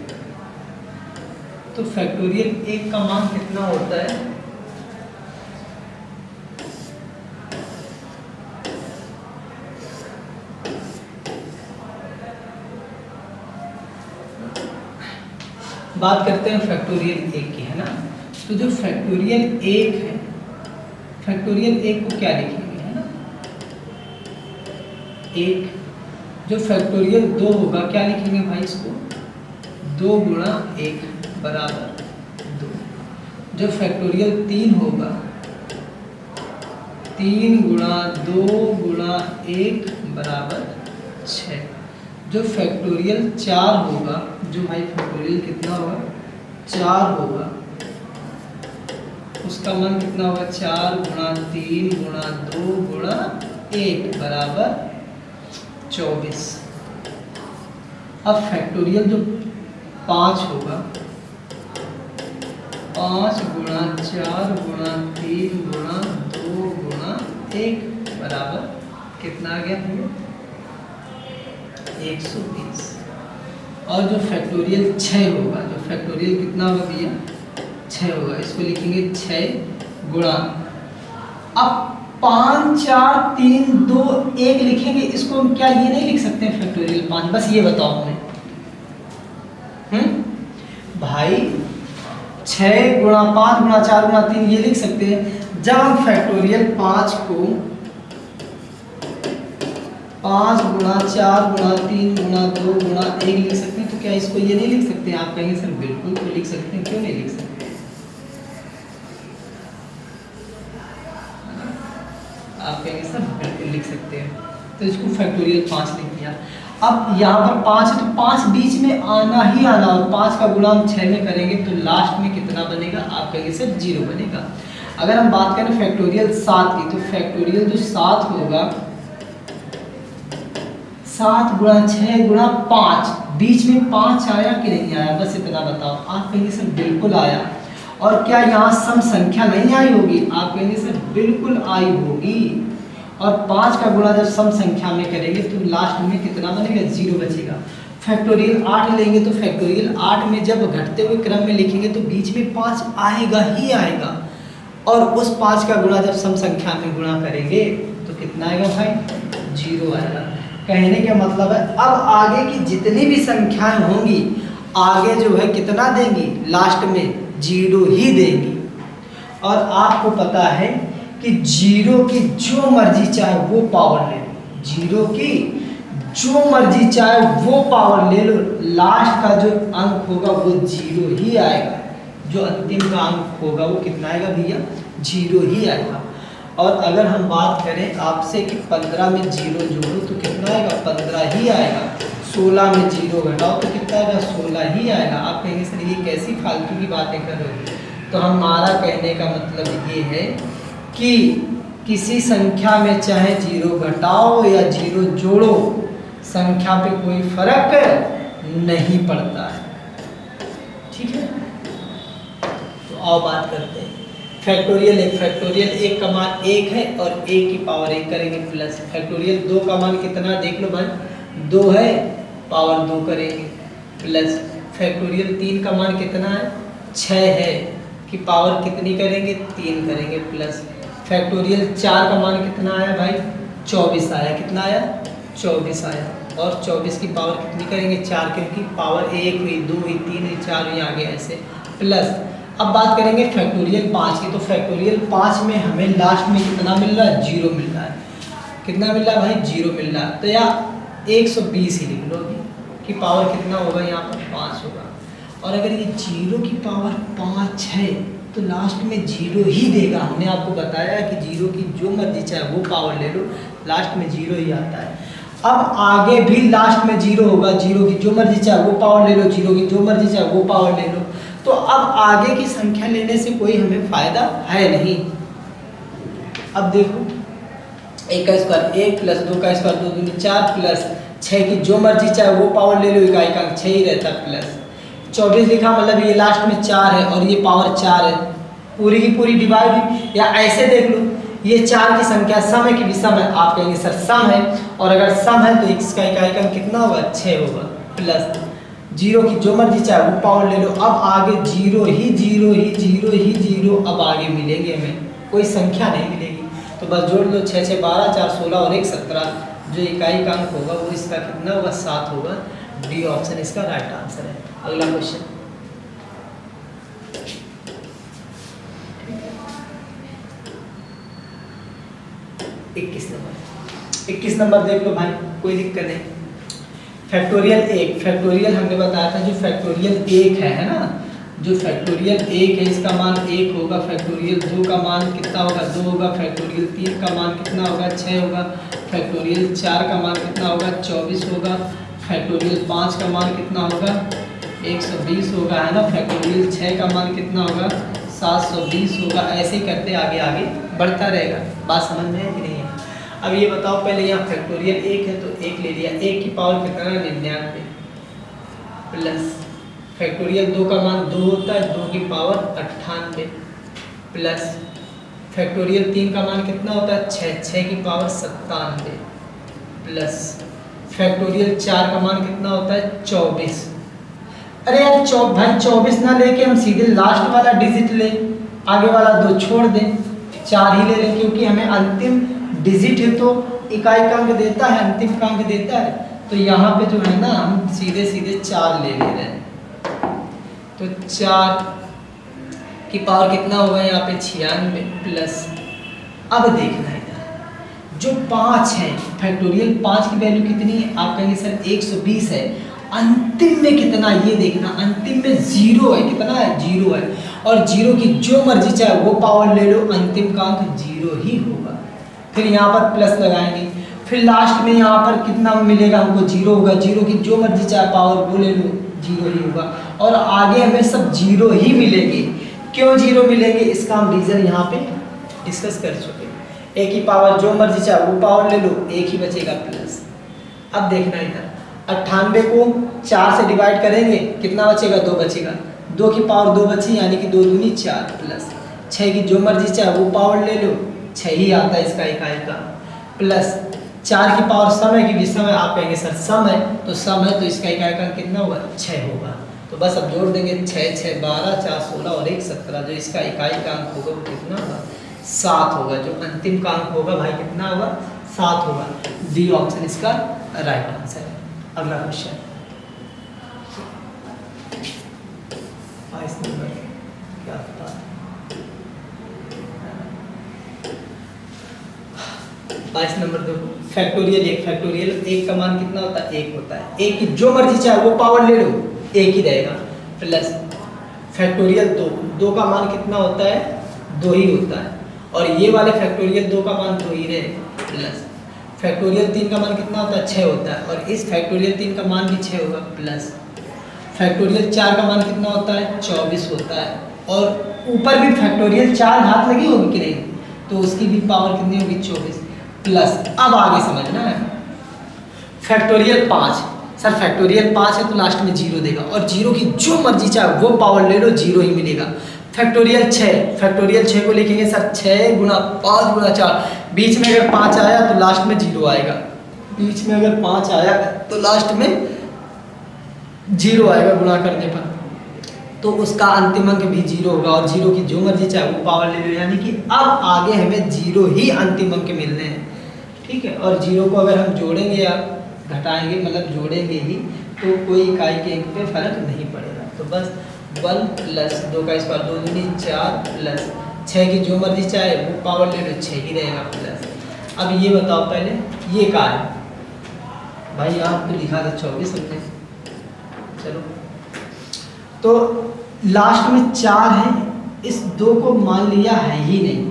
तो फैक्टोरियल 1 का मान कितना होता है? बात करते हैं फैक्टोरियल 1 की, है ना। तो जो फैक्टोरियल 1 है, फैक्टोरियल 1 को क्या लिखेंगे, है ना। 1 जो फैक्टोरियल 2 होगा, क्या लिखेंगे भाई इसको? 2 गुणा 1 बराबर 2। जो फैक्टोरियल 3 होगा, 3 गुणा 2 गुणा 1 बराबर 6। जो फैक्टोरियल 4 होगा, जो भाई फैक्टोरियल कितना होगा? 4 होगा, उसका मान कितना होगा? 4 गुणा 3 गुणा 2 गुणा 1 बराबर 24। अब फैक्टोरियल जो 5 होगा, 5 गुणा 4 गुणा 3 गुणा 2 गुणा 1 बराबर कितना आ गया भैया? 120। और जो फैक्टोरियल 6 होगा, जो फैक्टोरियल कितना होगा भैया? 6 होगा, इसको लिखेंगे 6 गुणा, अब 5 4 3 2 1 लिखेंगे, इसको हम क्या ये नहीं लिख सकते हैं फैक्टोरियल 5? बस ये बताओ हमें, भाई 6 गुणा 5 गुणा 4 गुणा 3 ये लिख सकते हैं। जब हम फैक्टोरियल 5 को 5 गुणा 4 गुणा 3 गुणा 2 गुणा 1 लिख सकते हैं, तो क्या इसको ये नहीं लिख सकते हैं? आप कहेंगे सर बिल्कुल तो लिख सकते हैं, क्यों नहीं लिख सकते? आप कहेंगे सर बिल्कुल लिख सकते हैं, तो इसको फैक्टोरियल 5 लिख दिया। अब यहाँ पर 5 है तो 5 बीच में आना ही आना, और 5 का गुणा हम 6 में करेंगे तो लास्ट में कितना बनेगा? आप कहेंगे सर 0 बनेगा। अगर हम बात करें फैक्टोरियल 7 की, तो फैक्टोरियल जो 7 होगा, 7 गुणा 6 गुणा 5, बीच में 5 आया कि नहीं आया, बस इतना बताओ। आप कहेंगे सर बिल्कुल आया। और क्या यहाँ सम संख्या नहीं आई होगी, आप कहेंगे सर बिल्कुल आई होगी। और 5 का गुणा जब सम संख्या में करेंगे तो लास्ट में कितना बनेगा, 0 बचेगा। फैक्टोरियल 8 लेंगे तो फैक्टोरियल 8 में जब घटते हुए क्रम में लिखेंगे तो बीच में 5 आएगा ही आएगा। और उस 5 का गुणा जब सम संख्या में गुणा करेंगे तो कितना आएगा भाई, 0 आएगा। कहने का मतलब है अब आगे की जितनी भी संख्याएं होंगी आगे जो है कितना देंगी, लास्ट में 0 ही देंगी। और आपको पता है कि 0 की जो मर्जी चाहे वो पावर ले लो, 0 की जो मर्जी चाहे वो पावर ले लो, लास्ट का जो अंक होगा वो 0 ही आएगा। जो अंतिम का अंक होगा वो कितना आएगा भैया, 0 ही आएगा। और अगर हम बात करें आपसे कि 15 में 0 जोड़ो तो कितना आएगा, 15 ही आएगा। 16 में 0 घटाओ तो कितना आएगा, 16 ही आएगा। आप कहेंगे सर ये कैसी फालतू की बातें कर रहे हो, तो हमारा कहने का मतलब ये है कि किसी संख्या में चाहे 0 घटाओ या 0 जोड़ो, संख्या पे कोई फर्क नहीं पड़ता है। ठीक है, तो आओ बात करते हैं। फैक्टोरियल 1, फैक्टोरियल 1 का मान 1 है और 1 की पावर 1 करेंगे प्लस। फैक्टोरियल 2 का मान कितना देख लो भाई, 2 है, पावर 2 करेंगे प्लस। फैक्टोरियल 3 का मान कितना है, 6 है, की पावर कितनी करेंगे, 3 करेंगे प्लस। फैक्टोरियल 4 का मान कितना आया भाई, 24 आया। कितना आया, 24 आया। और 24 की पावर कितनी करेंगे, 4, क्योंकि पावर 1 हुई, 2 हुई, 3 हुई, 4 हुई, आगे ऐसे प्लस। अब बात करेंगे फैक्टोरियल 5 की, तो फैक्टोरियल 5 में हमें लास्ट में कितना मिल रहा है, 0 मिल रहा है। कितना मिल रहा है भाई, 0 मिल रहा है। तो या 120 ही लिख लो कि पावर कितना होगा यहाँ पर, 5 होगा। और अगर ये 0 की पावर 5 है तो लास्ट में 0 ही देगा। हमने आपको बताया कि 0 की जो मर्जी चाहे वो पावर ले लो, लास्ट में 0 ही आता है। अब आगे भी लास्ट में 0 होगा, 0 की जो मर्जी चाहे वो पावर ले लो, 0 की जो मर्जी चाहे वो पावर ले लो। तो अब आगे की संख्या लेने से कोई हमें फायदा है नहीं। अब देखो 1 का स्क्वायर 1 प्लस 2 का स्क्वायर 2 दूनी 4 प्लस 6 की जो मर्जी चाहे वो पावर ले लो, इकाई का 6 ही रहता प्लस। 24 लिखा मतलब ये लास्ट में 4 है और ये पावर 4 है, पूरी की पूरी डिवाइड हुई। या ऐसे देख लो, ये 4 की संख्या सम है कि विषम है, आप कहेंगे सर सम है। और अगर सम है तो इसका इकाई का कितना होगा, 6 होगा प्लस। 0 की जो मर्जी चाहे वो पावर ले लो। अब आगे 0 ही 0 ही 0 ही 0 अब आगे मिलेंगे, हमें कोई संख्या नहीं मिलेगी। तो बस जोड़ लो, 6 6 12 4 16 और 1 17। जो इकाई का अंक होगा वो इसका कितना होगा, 7 होगा। डी ऑप्शन इसका राइट आंसर है। अगला क्वेश्चन, इक्कीस नंबर देख लो भाई, कोई दिक्कत नहीं। फैक्टोरियल 1, फैक्टोरियल हमने बताया था जो फैक्टोरियल 1 है ना, जो फैक्टोरियल 1 है इसका मान 1 होगा। फैक्टोरियल 2 का मान कितना होगा, 2 होगा। फैक्टोरियल 3 का मान कितना होगा, 6 होगा। फैक्टोरियल 4 का मान कितना होगा, 24 होगा। फैक्टोरियल 5 का मान कितना होगा, 120 होगा, है ना। फैक्टोरियल 6 का मान कितना होगा, 720 होगा। ऐसे ही करते आगे आगे बढ़ता रहेगा। बात समझ में है कि नहीं है। अब ये बताओ, पहले यहाँ फैक्टोरियल 1 है तो 1 ले लिया, 1 की पावर कितना है, 99 प्लस। फैक्टोरियल 2 का मान 2 होता है, 2 की पावर 98 प्लस। फैक्टोरियल 3 का मान कितना होता है, 6, 6 की पावर 97 प्लस। फैक्टोरियल 4 का मान कितना होता है, 24। अरे यार भाई 24 ना लेके हम सीधे लास्ट वाला डिजिट ले, आगे वाला 2 छोड़ दें, 4 ही ले लें, क्योंकि हमें अंतिम डिजिट है तो इकाई का अंक देता है, अंतिम का अंक देता है। तो यहाँ पे जो है ना हम सीधे सीधे 4 ले रहे हैं। तो 4 की पावर कितना होगा यहाँ पे, 96 प्लस। अब देखना है जो 5 है, फैक्टोरियल 5 की वैल्यू कितनी है, आप कहेंगे सर 120 है। अंतिम में कितना, ये देखना, अंतिम में 0 है। कितना है, 0 है। और 0 की जो मर्जी चाहे वो पावर ले लो, अंतिम का अंक 0 ही होगा। फिर यहाँ पर प्लस लगाएंगे, फिर लास्ट में यहाँ पर कितना मिलेगा हमको, 0 होगा। 0 की जो मर्जी चाहे पावर वो ले लो, 0 ही होगा। और आगे हमें सब 0 ही मिलेंगे। क्यों 0 मिलेंगे, इसका हम रीज़न यहाँ पे डिस्कस कर चुके। 1 की पावर जो मर्जी चाहे वो पावर ले लो, 1 ही बचेगा प्लस। अब देखना इधर 98 को 4 से डिवाइड करेंगे, कितना बचेगा? 2 बचेगा। 2 की पावर 2 बची, यानी कि 2 दूनी 4 प्लस 6 की जो मर्जी चाहे वो पावर ले लो, 6 ही आता है इसका इकाई का, प्लस 4 की पावर सम है कि विषम है, आप कहेंगे सर सम है, तो सम है तो इसका इकाई का कितना होगा? 6 होगा। तो बस अब जोड़ देंगे 6 6 12 4 16 और 1 17, जो इसका इकाई का अंक होगा वो कितना होगा? 7 होगा। जो अंतिम का अंक होगा भाई कितना होगा? 7 होगा। डी ऑप्शन इसका राइट आंसर है। अगला क्वेश्चन 22 नंबर क्या था? 22 नंबर देखो, फैक्टोरियल 1, फैक्टोरियल 1 का मान कितना होता है? 1 होता है। 1 की जो मर्जी चाहे वो पावर ले लो, 1 ही रहेगा, प्लस फैक्टोरियल 2, 2 का मान कितना होता है? 2 ही होता है, और ये वाले फैक्टोरियल 2 का मान 2 ही रहेगा, प्लस फैक्टोरियल 3 का मान कितना होता है? 6 होता है, और इस फैक्टोरियल 3 का मान भी 6 होगा, प्लस फैक्टोरियल 4 का मान कितना होता है? 24 होता है, और ऊपर भी फैक्टोरियल 4 घात लगी होगी कि नहीं, तो उसकी भी पावर कितनी होगी? 24 प्लस। अब आगे समझना है, फैक्टोरियल 5, सर फैक्टोरियल 5 है तो लास्ट में 0 देगा, और 0 की जो मर्जी चाहे वो पावर ले लो 0 ही मिलेगा। फैक्टोरियल 6, फैक्टोरियल 6 को लिखेंगे सर 6 गुना 5 गुना 4, बीच में अगर 5 आया तो लास्ट में 0 आएगा, बीच में अगर 5 आया तो लास्ट में 0 आएगा गुणा करने पर, तो उसका अंतिम अंक भी 0 होगा, और 0 की जो मर्जी चाहे वो पावर ले लो, यानी कि अब आगे हमें 0 ही अंतिम अंक मिलने हैं, ठीक है। और 0 को अगर हम जोड़ेंगे या घटाएंगे, मतलब जोड़ेंगे ही, तो कोई इकाई के अंक पे फर्क नहीं पड़ेगा। तो बस 1 प्लस 2 का स्क्वायर 2 दूनी 4 प्लस 6 की जो मर्जी चाहे वो पावर ले लो, 6 ही रहेगा, प्लस। अब ये बताओ पहले ये क्या है भाई? यहाँ तो लिखा था 24 हमने, चलो तो लास्ट में 4 है, इस 2 को मान लिया है ही नहीं,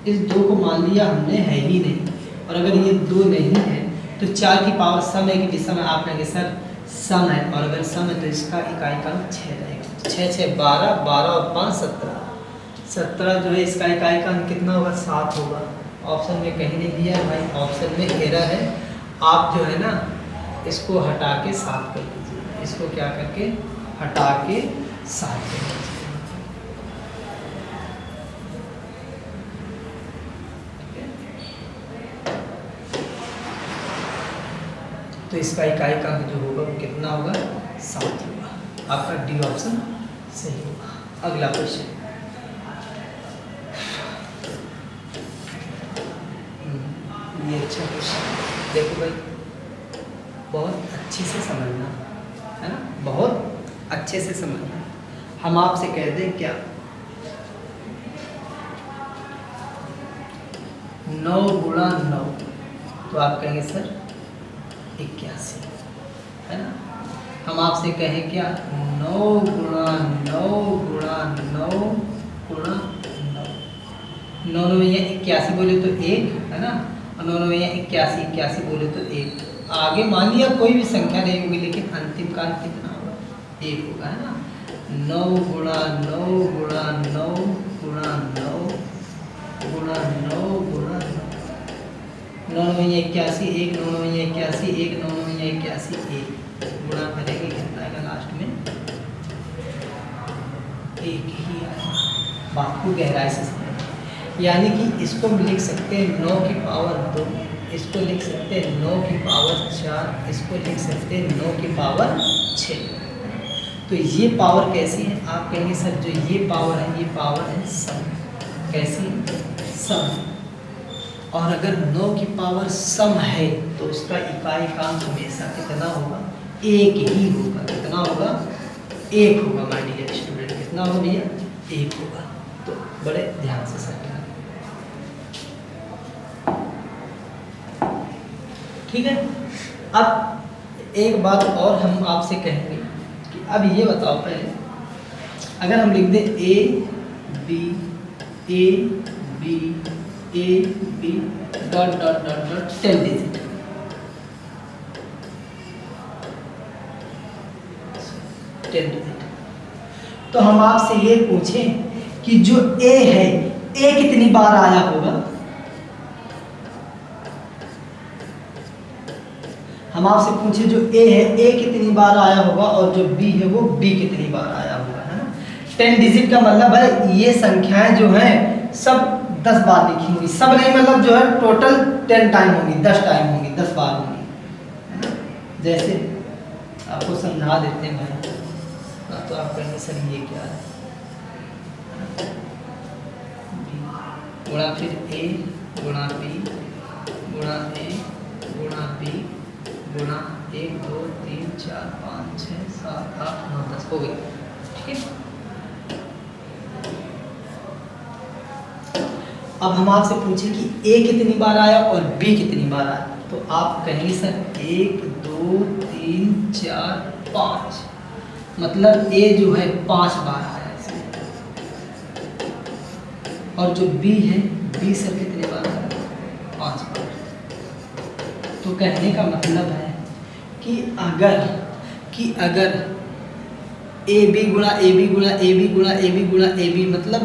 इस 2 को मान लिया हमने है ही नहीं, और अगर ये 2 नहीं है तो 4 की पावर सम है कि विषम है, आप कहेंगे सर सम है, और अगर सम है तो इसका इकाई का 6 रहेगा, 6 6 12 12 और 5 17, 17 जो है इसका इकाई का कितना होगा? 7 होगा। ऑप्शन में कहीं नहीं दिया है भाई, ऑप्शन में एरर है, आप जो है ना इसको हटा के 7 कर दीजिए, इसको क्या करके हटा के 7 कर दीजिए। तो इसका इकाई का अंक जो होगा वो कितना होगा? 7 होगा। आपका डी ऑप्शन सही होगा। अगला क्वेश्चन ये अच्छा क्वेश्चन देखो भाई, बहुत अच्छे से समझना है ना, बहुत अच्छे से समझना। हम आपसे कह दें क्या 9 गुणा 9, तो आप कहेंगे सर 81 है ना। हम आपसे कहें क्या 9 गुणा 9 गुणा 9 गुणा 9, 9 में 81 बोले तो 1 है ना, और 9 में 81 81 बोले तो 1। आगे मान लिया कोई भी संख्या नहीं होगी, लेकिन अंतिम का कितना होगा? 1 होगा, है ना। 9 गुणा 9 गुणा 9 गुणा 9 गुणा 9 गुणा 9, 9 में 81 1, 9 में 81 1, 9 में 81 1, गुणा करेंगे कितना आएगा? लास्ट में 1 ही आएगा। बात को गहराई से समझें, यानी कि इसको हम लिख सकते हैं 9 की पावर 2, इसको लिख सकते हैं 9 की पावर 4, इसको लिख सकते हैं 9 की पावर 6। तो ये पावर कैसी है? आप कहेंगे सर जो ये पावर है, ये पावर है सम। कैसी? सम। और अगर 9 की पावर सम है तो उसका इकाई का अंक हमेशा कितना होगा? 1 ही होगा। कितना होगा? 1 होगा माय डियर स्टूडेंट। कितना होगा भैया? 1 होगा। तो बड़े ध्यान से समझना, ठीक है। अब एक बात और हम आपसे कहेंगे कि अब ये बताओ पहले, अगर हम लिख दें A B dot dot dot dot 10 digit, तो हम आपसे ये पूछें कि जो ए है, ए कितनी बार आया होगा? हम आपसे पूछे जो ए है, ए कितनी बार आया होगा और जो बी है वो बी कितनी बार आया होगा, है ना। 10 डिजिट का मतलब है ये संख्याएं जो हैं सब 10 बार लिखी होंगी, सब नहीं मतलब जो है टोटल 10 टाइम होंगी, 10 टाइम होंगी, 10 बार होंगी, है ना। जैसे आपको समझा देते हैं भाई, तो आप कहेंगे सर ये क्या है, गुणा फिर ए गुणा बी गुणा ए गुणा बी गुणा 1 2 3 4 5 6 7 8 9 10 हो गई, ठीक है। अब हम आपसे पूछें कि ए कितनी बार आया और बी कितनी बार आया, तो आप कहेंगे सर 1 2 3 4 5, मतलब ए जो है 5 बार आया इसमें, और जो बी है बी सर कितने बार आया, 5 बार। तो कहने का मतलब है कि अगर ए बी गुणा ए बी गुणा ए बी गुणा ए बी गुणा ए बी मतलब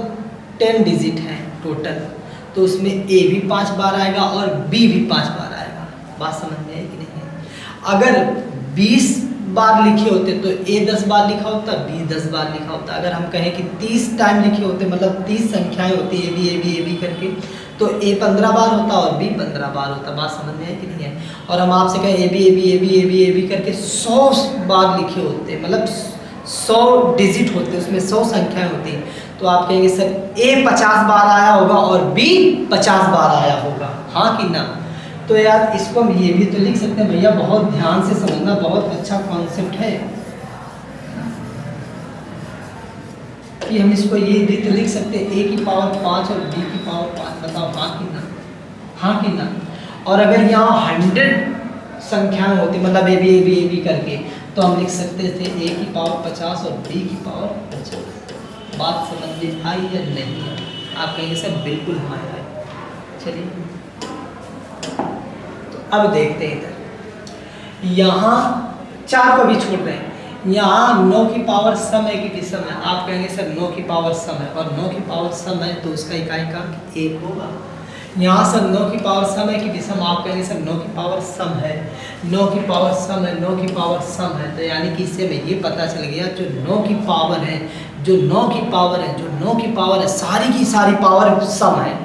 10 डिजिट है टोटल, तो उसमें ए भी 5 बार आएगा और बी भी 5 बार आएगा। बात समझ में आई कि नहीं है। अगर 20 बार लिखे होते तो ए 10 बार लिखा होता, बी 10 बार लिखा होता। अगर हम कहें कि 30 टाइम लिखे होते, मतलब 30 संख्याएं होती A B A B A B करके, तो ए 15 बार होता और बी 15 बार होता। बात समझ में है कि नहीं है। और हम आपसे कहें A B A B A B A B A B करके 100 बार लिखे होते, मतलब 100 डिजिट होते, उसमें 100 संख्याएं होती, तो आप कहेंगे सर ए 50 बार आया होगा और बी 50 बार आया होगा, हाँ कि ना। तो यार इसको हम ये भी तो लिख सकते हैं भैया, बहुत ध्यान से समझना, बहुत अच्छा कॉन्सेप्ट है कि हम इसको ये भी तो लिख सकते हैं ए की पावर 5 और बी की पावर 5। बताओ हाँ कि ना, हाँ कि ना। और अगर यहाँ 100 संख्याएं होती, मतलब ए बी करके, तो हम लिख सकते थे ए की पावर 50 और बी की पावर 50। बात समझ में आई या नहीं है? आप कहेंगे सर बिल्कुल हमारे आई। चलिए तो अब देखते हैं इधर, यहाँ 4 को भी छोड़ रहे हैं, यहाँ 9 की पावर सम है कि विषम है। आप कहेंगे सर 9 की पावर सम है, और 9 की पावर सम है तो उसका इकाई का 1 होगा। यहाँ सर 9 की पावर सम है कि विषम, आप कहेंगे सर 9 की पावर सम है, 9 की पावर सम है, 9 की पावर सम है। तो यानी कि इससे हमें ये पता चल गया जो 9 की पावर है, जो 9 की पावर है, जो 9 की पावर है, सारी की सारी पावर सम है।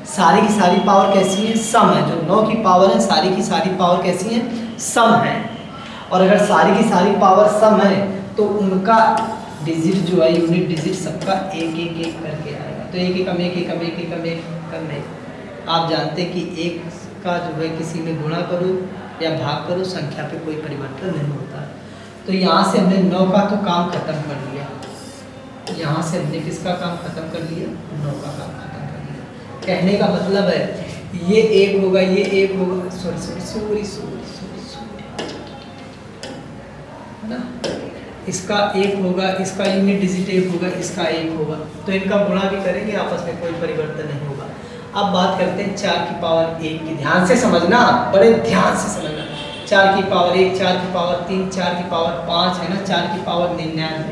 सारी की सारी पावर कैसी है, सम है। जो 9 की पावर है सारी की सारी पावर कैसी है, सम है। और अगर सारी की सारी पावर सम है तो उनका डिजिट जो है, यूनिट डिजिट सबका 1 1 1 करके आएगा। तो 1 एकम 1 एकम 1 एकम 1 एकम 1। आप जानते हैं कि 1 का जो है किसी में गुणा करो या भाग करो, संख्या पे कोई परिवर्तन नहीं होता। तो यहाँ से हमने 9 का तो काम खत्म कर लिया, यहाँ से हमने किसका काम खत्म कर लिया, 9 का काम खत्म कर लिया। कहने का मतलब है ये 1 होगा, ये 1 होगा, सॉरी ना, इसका 1 होगा, इसका यूनिट डिजिट 1 होगा, इसका 1 होगा, तो इनका गुणा भी करेंगे, आपस में कोई परिवर्तन नहीं होगा। अब बात करते हैं 4 की पावर 1 की। ध्यान से समझना, बड़े ध्यान से समझना। 4 की पावर 1, 4 की पावर 3, 4 की पावर 5 है ना, 4 की पावर 99।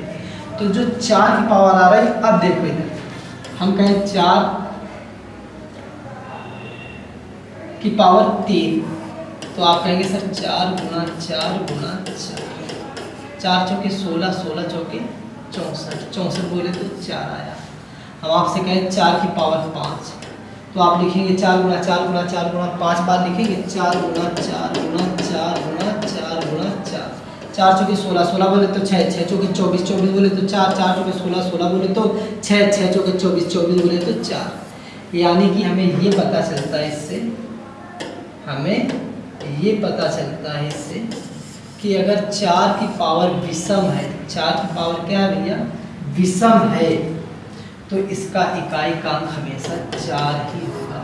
तो जो 4 की पावर आ रहा है, अब देखो इधर हम कहें 4 की पावर 3, तो आप कहेंगे सर 4 गुणा 4 गुणा 4, 4 चौके 16, 16 चौके 64, 64 बोले तो 4 आया। हम आपसे कहें 4 की पावर 5, तो आप लिखेंगे 4 गुणा 4 गुणा 4 गुणा 5 बार लिखेंगे, 4 गुणा 4 गुणा 4 गुणा 4 गुणा 4, 4 चौके 16, 16 बोले तो 6, 6 चौके 24, 24 बोले तो 4, 4 चौके 16, 16 बोले तो 6, 6 चौके 24, 24 बोले तो 4। यानी कि हमें ये पता चलता है इससे, हमें ये पता चलता है इससे कि अगर 4 की पावर विषम है, 4 की पावर क्या है भैया, विषम है, तो इसका इकाई कांक हमेशा 4 ही होगा।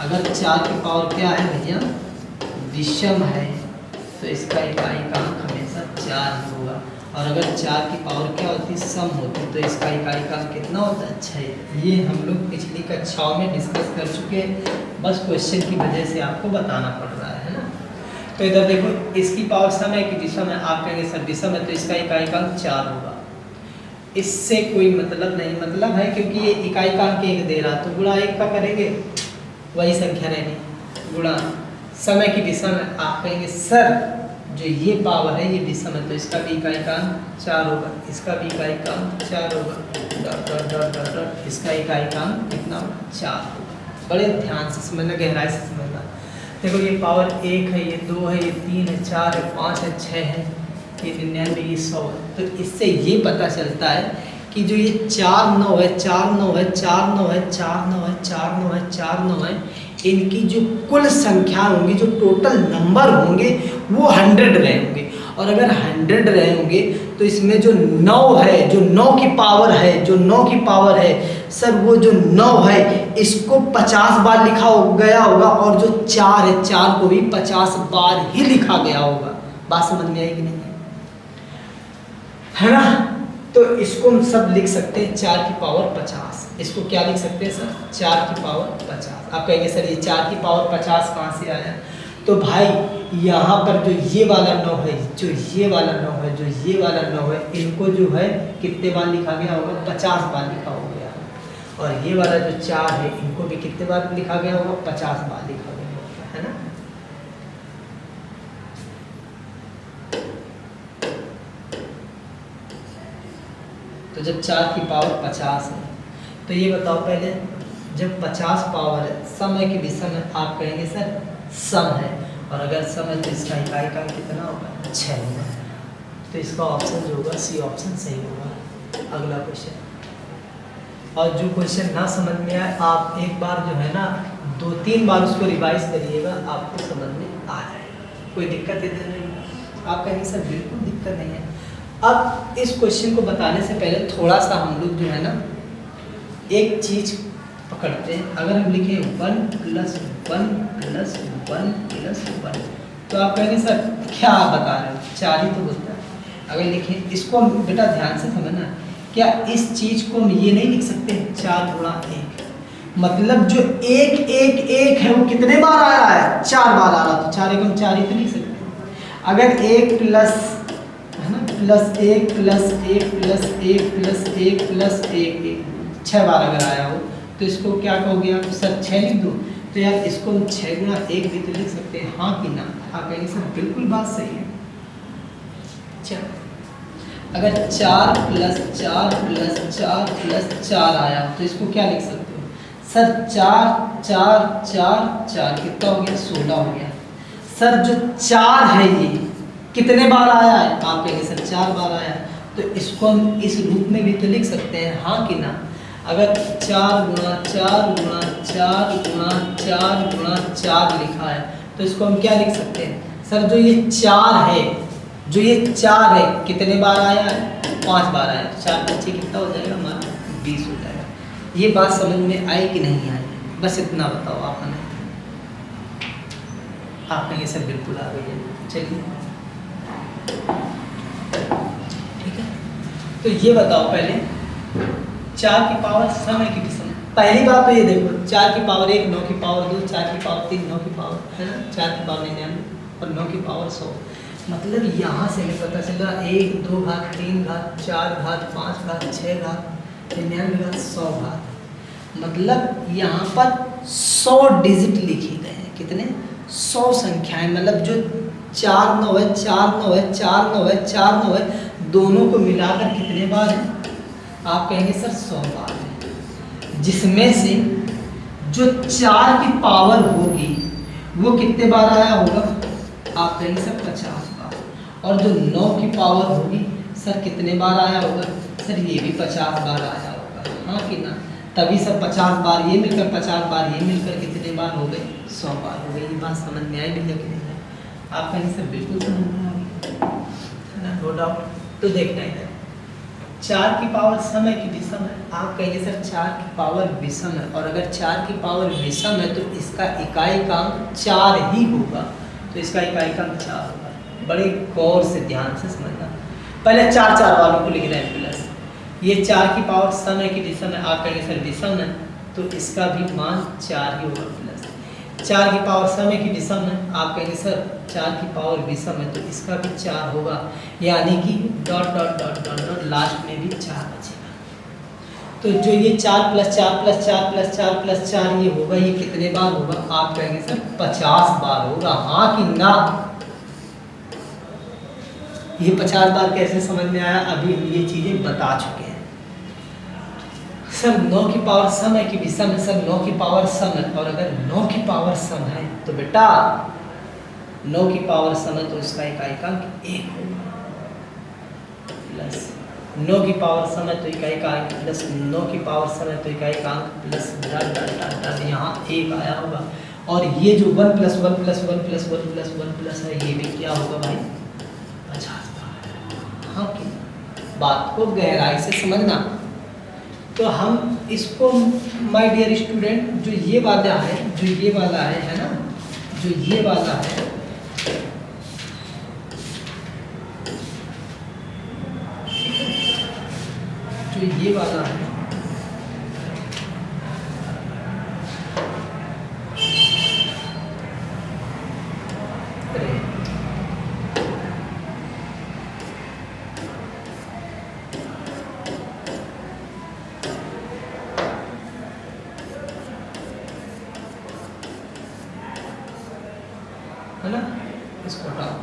अगर 4 की पावर क्या है भैया, विषम है, तो इसका इकाई कांक हमेशा 4 ही होगा। और अगर 4 की पावर क्या होती, सम होती, तो इसका इकाई कांक कितना होता है, 6। ये हम लोग पिछली कक्षाओं में डिस्कस कर चुके हैं, बस क्वेश्चन की वजह से आपको बताना पड़ रहा है ना। तो इधर देखो, इसकी पावर सम है कि विषम है, आप कहेंगे सर विषम है, तो इसका इकाई कांक 4 होगा। इससे कोई मतलब नहीं, मतलब है क्योंकि ये इकाई कांक 1 दे रहा, तो गुणा 1 का करेंगे, वही संख्या रहनी, गुणा समय की विषम है। आप कहेंगे सर जो ये पावर है ये विषम है, तो इसका भी इकाइकांक 4 होगा, इसका भी इकाइकांक 4 होगा, dot dot dot dot dot, इसका इकाइकांक कितना होगा 4 होगा। बड़े ध्यान से समझना, गहराई से समझना। देखो ये पावर 1 है, ये 2 है, ये 3 है, 4 है, 5 है, 6 है, ये 99, ये 100 है। तो इससे ये पता चलता है कि जो ये 4 9 है, 4 9 है, 4 9 है, 4 9 है, 4 9 है, 4 9 है, इनकी जो कुल संख्या होंगी, जो टोटल नंबर होंगे वो 100 रहे होंगे। और अगर 100 रहे होंगे तो इसमें जो 9 है, जो 9 की पावर है, जो 9 की पावर है सर, वो जो 9 है इसको 50 बार लिखा गया होगा, और जो 4 है 4 को भी 50 बार ही लिखा गया होगा। बात समझ में आई कि नहीं है ना? तो इसको हम सब लिख सकते हैं 4 की पावर 50। इसको क्या लिख सकते हैं सर? 4 की पावर 50। आप कहेंगे सर ये 4 की पावर 50 कहाँ से आया? तो भाई यहाँ पर जो ये वाला 9 है, जो ये वाला 9 है, जो ये वाला 9 है, इनको जो है कितने बार लिखा गया होगा? 50 बार लिखा हो गया। और ये वाला जो 4 है, इनको भी कितने बार लिखा गया होगा? 50 बार लिखा गया होगा, है ना? तो जब 4 की पावर 50 है, तो ये बताओ पहले, जब 50 पावर है, समय की विषम है, आप कहेंगे सर सम है। और अगर सम है तो इसका इकाइकांक कितना होगा? 6 होगा। तो इसका ऑप्शन जो होगा सी ऑप्शन सही होगा। अगला क्वेश्चन, और जो क्वेश्चन ना समझ में आए, आप एक बार जो है ना 2-3 बार उसको रिवाइज करिएगा, आपको समझ में आ जाएगा। कोई दिक्कत इधर नहीं। आप कहेंगे सर बिल्कुल दिक्कत नहीं है। अब इस क्वेश्चन को बताने से पहले थोड़ा सा हम लोग जो है ना एक चीज पकड़ते हैं। अगर हम लिखें 1 + 1 + 1 + 1, तो आप कहेंगे सर क्या आप बता रहे हो? 4 ही तो होता है। अगर लिखें इसको, हम बेटा ध्यान से समझना, क्या इस चीज को हम ये नहीं लिख सकते 4 × 1? मतलब जो 1 1 1 है वो कितने बार आ रहा है? 4 बार आ रहा, तो 4 × 4 ही तो लिख सकते हैं। अगर 1 + है ना, +1 + 1 + 1 + 1 + 1 6 बार अगर आया हो, तो इसको क्या कहोगे आप? सर 6 लिख दो। तो यार इसको हम 6 × 1 भी तो लिख सकते हैं, हाँ कि ना? हाँ कहेंगे सर बिल्कुल बात सही है। चलो, अगर 4 + 4 + 4 + 4 आया, तो इसको क्या लिख सकते हो? सर 4 4 4 4 कितना हो गया? 16 हो गया। सर जो 4 है ये कितने बार आया है? आप कहेंगे सर 4 बार आया। तो इसको हम इस रूप में भी तो लिख सकते हैं, हाँ कि ना? अगर 4 × 4 × 4 × 4 × 4 लिखा है, तो इसको हम क्या लिख सकते हैं? सर जो ये 4 है, जो ये 4 है कितने बार आया है? 5 बार आया। 4 × 6 कितना हो जाएगा हमारा? 20 हो जाएगा। ये बात समझ में आई कि नहीं आई? बस इतना बताओ आप हमें। आप कहेंगे सर बिल्कुल आ गई है। चलिए ठीक है, तो ये बताओ पहले 4 की पावर समय की विषम। पहली बात तो ये देखो, 4 की पावर 1 9 की पावर 2 4 की पावर 3 9 की पावर, है ना? 4 की पावर 99 और 9 की पावर 100। मतलब यहाँ से हमें पता चला 1 2 घात 3 घात 4 घात 5 घात 6 घात 99 घात 100 घात। मतलब यहाँ पर 100 डिजिट लिखे गए हैं। कितने? 100 संख्याएं। मतलब जो 4 9 है, 4 9 है, 4 9 है, 4 9 है, दोनों को मिलाकर कितने बार है? आप कहेंगे सर 100 बार है। जिसमें से जो 4 की पावर होगी वो कितने बार आया होगा? आप कहेंगे सर 50 बार। और जो 9 की पावर होगी सर कितने बार आया होगा? सर ये भी 50 बार आया होगा, हाँ कि ना? तभी सब 50 बार ये मिलकर 50 बार ये मिलकर कितने बार हो गए? 100 बार हो गई। ये बात समझ में आई भैया कि नहीं? आप कहेंगे सर बिल्कुल समझ में आ गई, है ना? No doubt. तो देखना है 4 की पावर समय की विषम है। आप कहेंगे सर 4 की पावर विषम है, और अगर 4 की पावर विषम है तो इसका इकाइकांक 4 ही होगा। तो इसका इकाइकांक 4 होगा। बड़े गौर से ध्यान से समझना। पहले 4 4 वालों को लिख रहे हैं प्लस। ये 4 की पावर समय की विषम है। आप कहेंगे सर विषम है, तो इसका भी मान 4 ही होगा प्लस। 4 की पावर समय की विषम है। आप कहेंगे सर 4 की पावर विषम है, तो इसका भी 4 होगा। यानी कि dot dot dot dot dot last में भी 4 बचेगा। तो जो ये 4 + 4 + 4 + 4 + 4 ये होगा, ये कितने बार होगा? आप कहेंगे सर 50 बार होगा, हाँ कि ना? ये 50 बार कैसे समझ में आया, अभी हम ये चीज़ें बता चुके हैं। सर 9 की पावर सम है कि विषम है? सर 9 की पावर सम है, और अगर 9 की पावर सम है तो बेटा 9 की पावर सम है तो इसका इकाइकांक 1 होगा, प्लस 9 की पावर सम है तो इकाइकांक प्लस 9 की पावर सम है तो इकाइकांक plus dot dot dot dot यहाँ 1 आया होगा। और ये जो 1 plus 1 plus 1 plus 1 plus 1 plus है, ये भी क्या होगा भाई 50 बार। हाँ कि बात को गहराई से समझना। तो हम इसको माय डियर स्टूडेंट, जो ये वाला है ना, जो ये वाला है, जो ये वाला है, है ना, इसको हटाओ।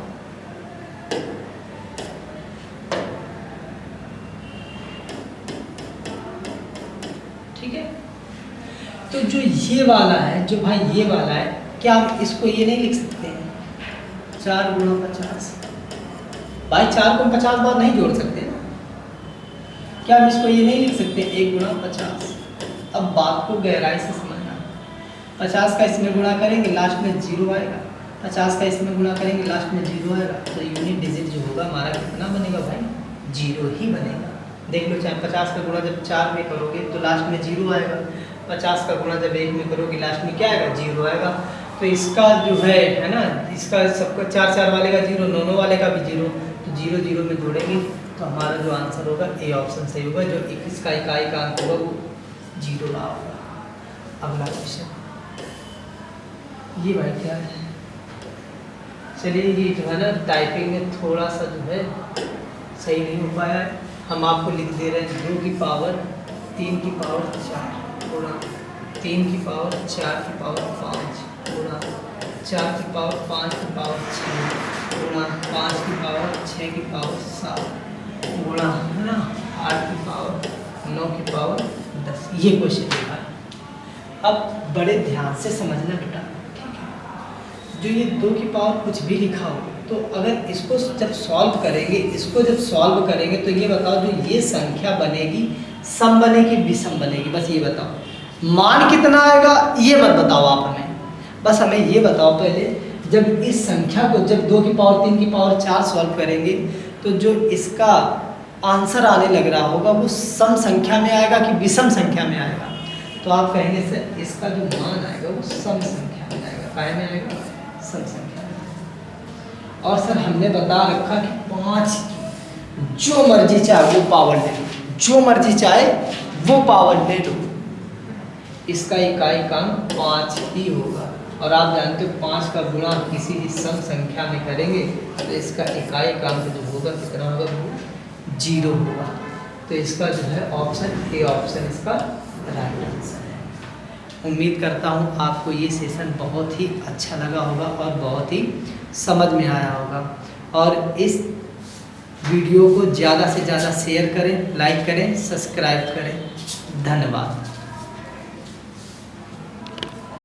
ठीक है, तो जो ये वाला है, जो भाई ये वाला है, क्या हम इसको ये नहीं लिख सकते हैं 4 गुणा 50? भाई 4 को 50 बार नहीं जोड़ सकते ना, क्या हम इसको ये नहीं लिख सकते 1 गुणा 50? अब बात को गहराई से समझना। 50 का इसमें गुणा करेंगे लास्ट में 0 आएगा, 50 का इसमें गुणा करेंगे लास्ट में 0 आएगा, तो यूनिट डिजिट जो होगा हमारा कितना बनेगा भाई? 0 ही बनेगा। देख लो, चाहे 50 का गुणा जब 4 में करोगे तो लास्ट में 0 आएगा, 50 का गुणा जब 1 में करोगे लास्ट में क्या आएगा? 0 आएगा। तो इसका जो है ना, इसका सबका 4 4 वाले का 0, 9 9 वाले का भी 0, तो 0 0 में जोड़ेंगे तो हमारा जो आंसर होगा ए ऑप्शन सही होगा। जो 21 का इकाइकांक होगा वो 0 रहा होगा। अगला क्वेश्चन, ये भाई क्या है? चलिए, ये जो है ना टाइपिंग में थोड़ा सा जो है सही नहीं हो पाया है, हम आपको लिख दे रहे हैं 2 की पावर 3 की पावर 4 गुणा 3 की पावर 4 की पावर 5 गुणा 4 की पावर 5 की पावर 6 गुणा 5 की पावर 6 की पावर 7 गुणा, है ना, 8 की पावर 9 की पावर 10। ये क्वेश्चन लिखा है। अब बड़े ध्यान से समझना बेटा, ठीक है? जो ये 2 की पावर कुछ भी लिखा हो, तो अगर इसको जब सॉल्व करेंगे, तो ये बताओ जो ये संख्या बनेगी सम बनेगी विषम बनेगी? बस ये बताओ। मान कितना आएगा ये मत बताओ आप हमें, बस हमें ये बताओ पहले, जब इस संख्या को जब 2 की पावर 3 की पावर 4 सॉल्व करेंगे तो जो इसका आंसर आने लग रहा होगा वो सम संख्या में आएगा कि विषम संख्या में आएगा? तो आप कहेंगे सर इसका जो मान आएगा वो सम संख्या में आएगा। काय में आएगा? सम संख्या में। और सर हमने बता रखा कि 5 की जो मर्जी चाहे वो पावर ले लो, जो मर्जी चाहे वो पावर ले लो, इसका इकाइकांक 5 ही होगा। और आप जानते हो 5 का गुणा किसी भी सम संख्या में करेंगे तो इसका इकाइकांक जो होगा कितना होगा? वो 0 होगा। तो इसका जो है ऑप्शन ए ऑप्शन इसका राइट आंसर है। उम्मीद करता हूँ आपको ये सेशन बहुत ही अच्छा लगा होगा और बहुत ही समझ में आया होगा। और इस वीडियो को ज़्यादा से ज़्यादा शेयर करें, लाइक करें, सब्सक्राइब करें। धन्यवाद।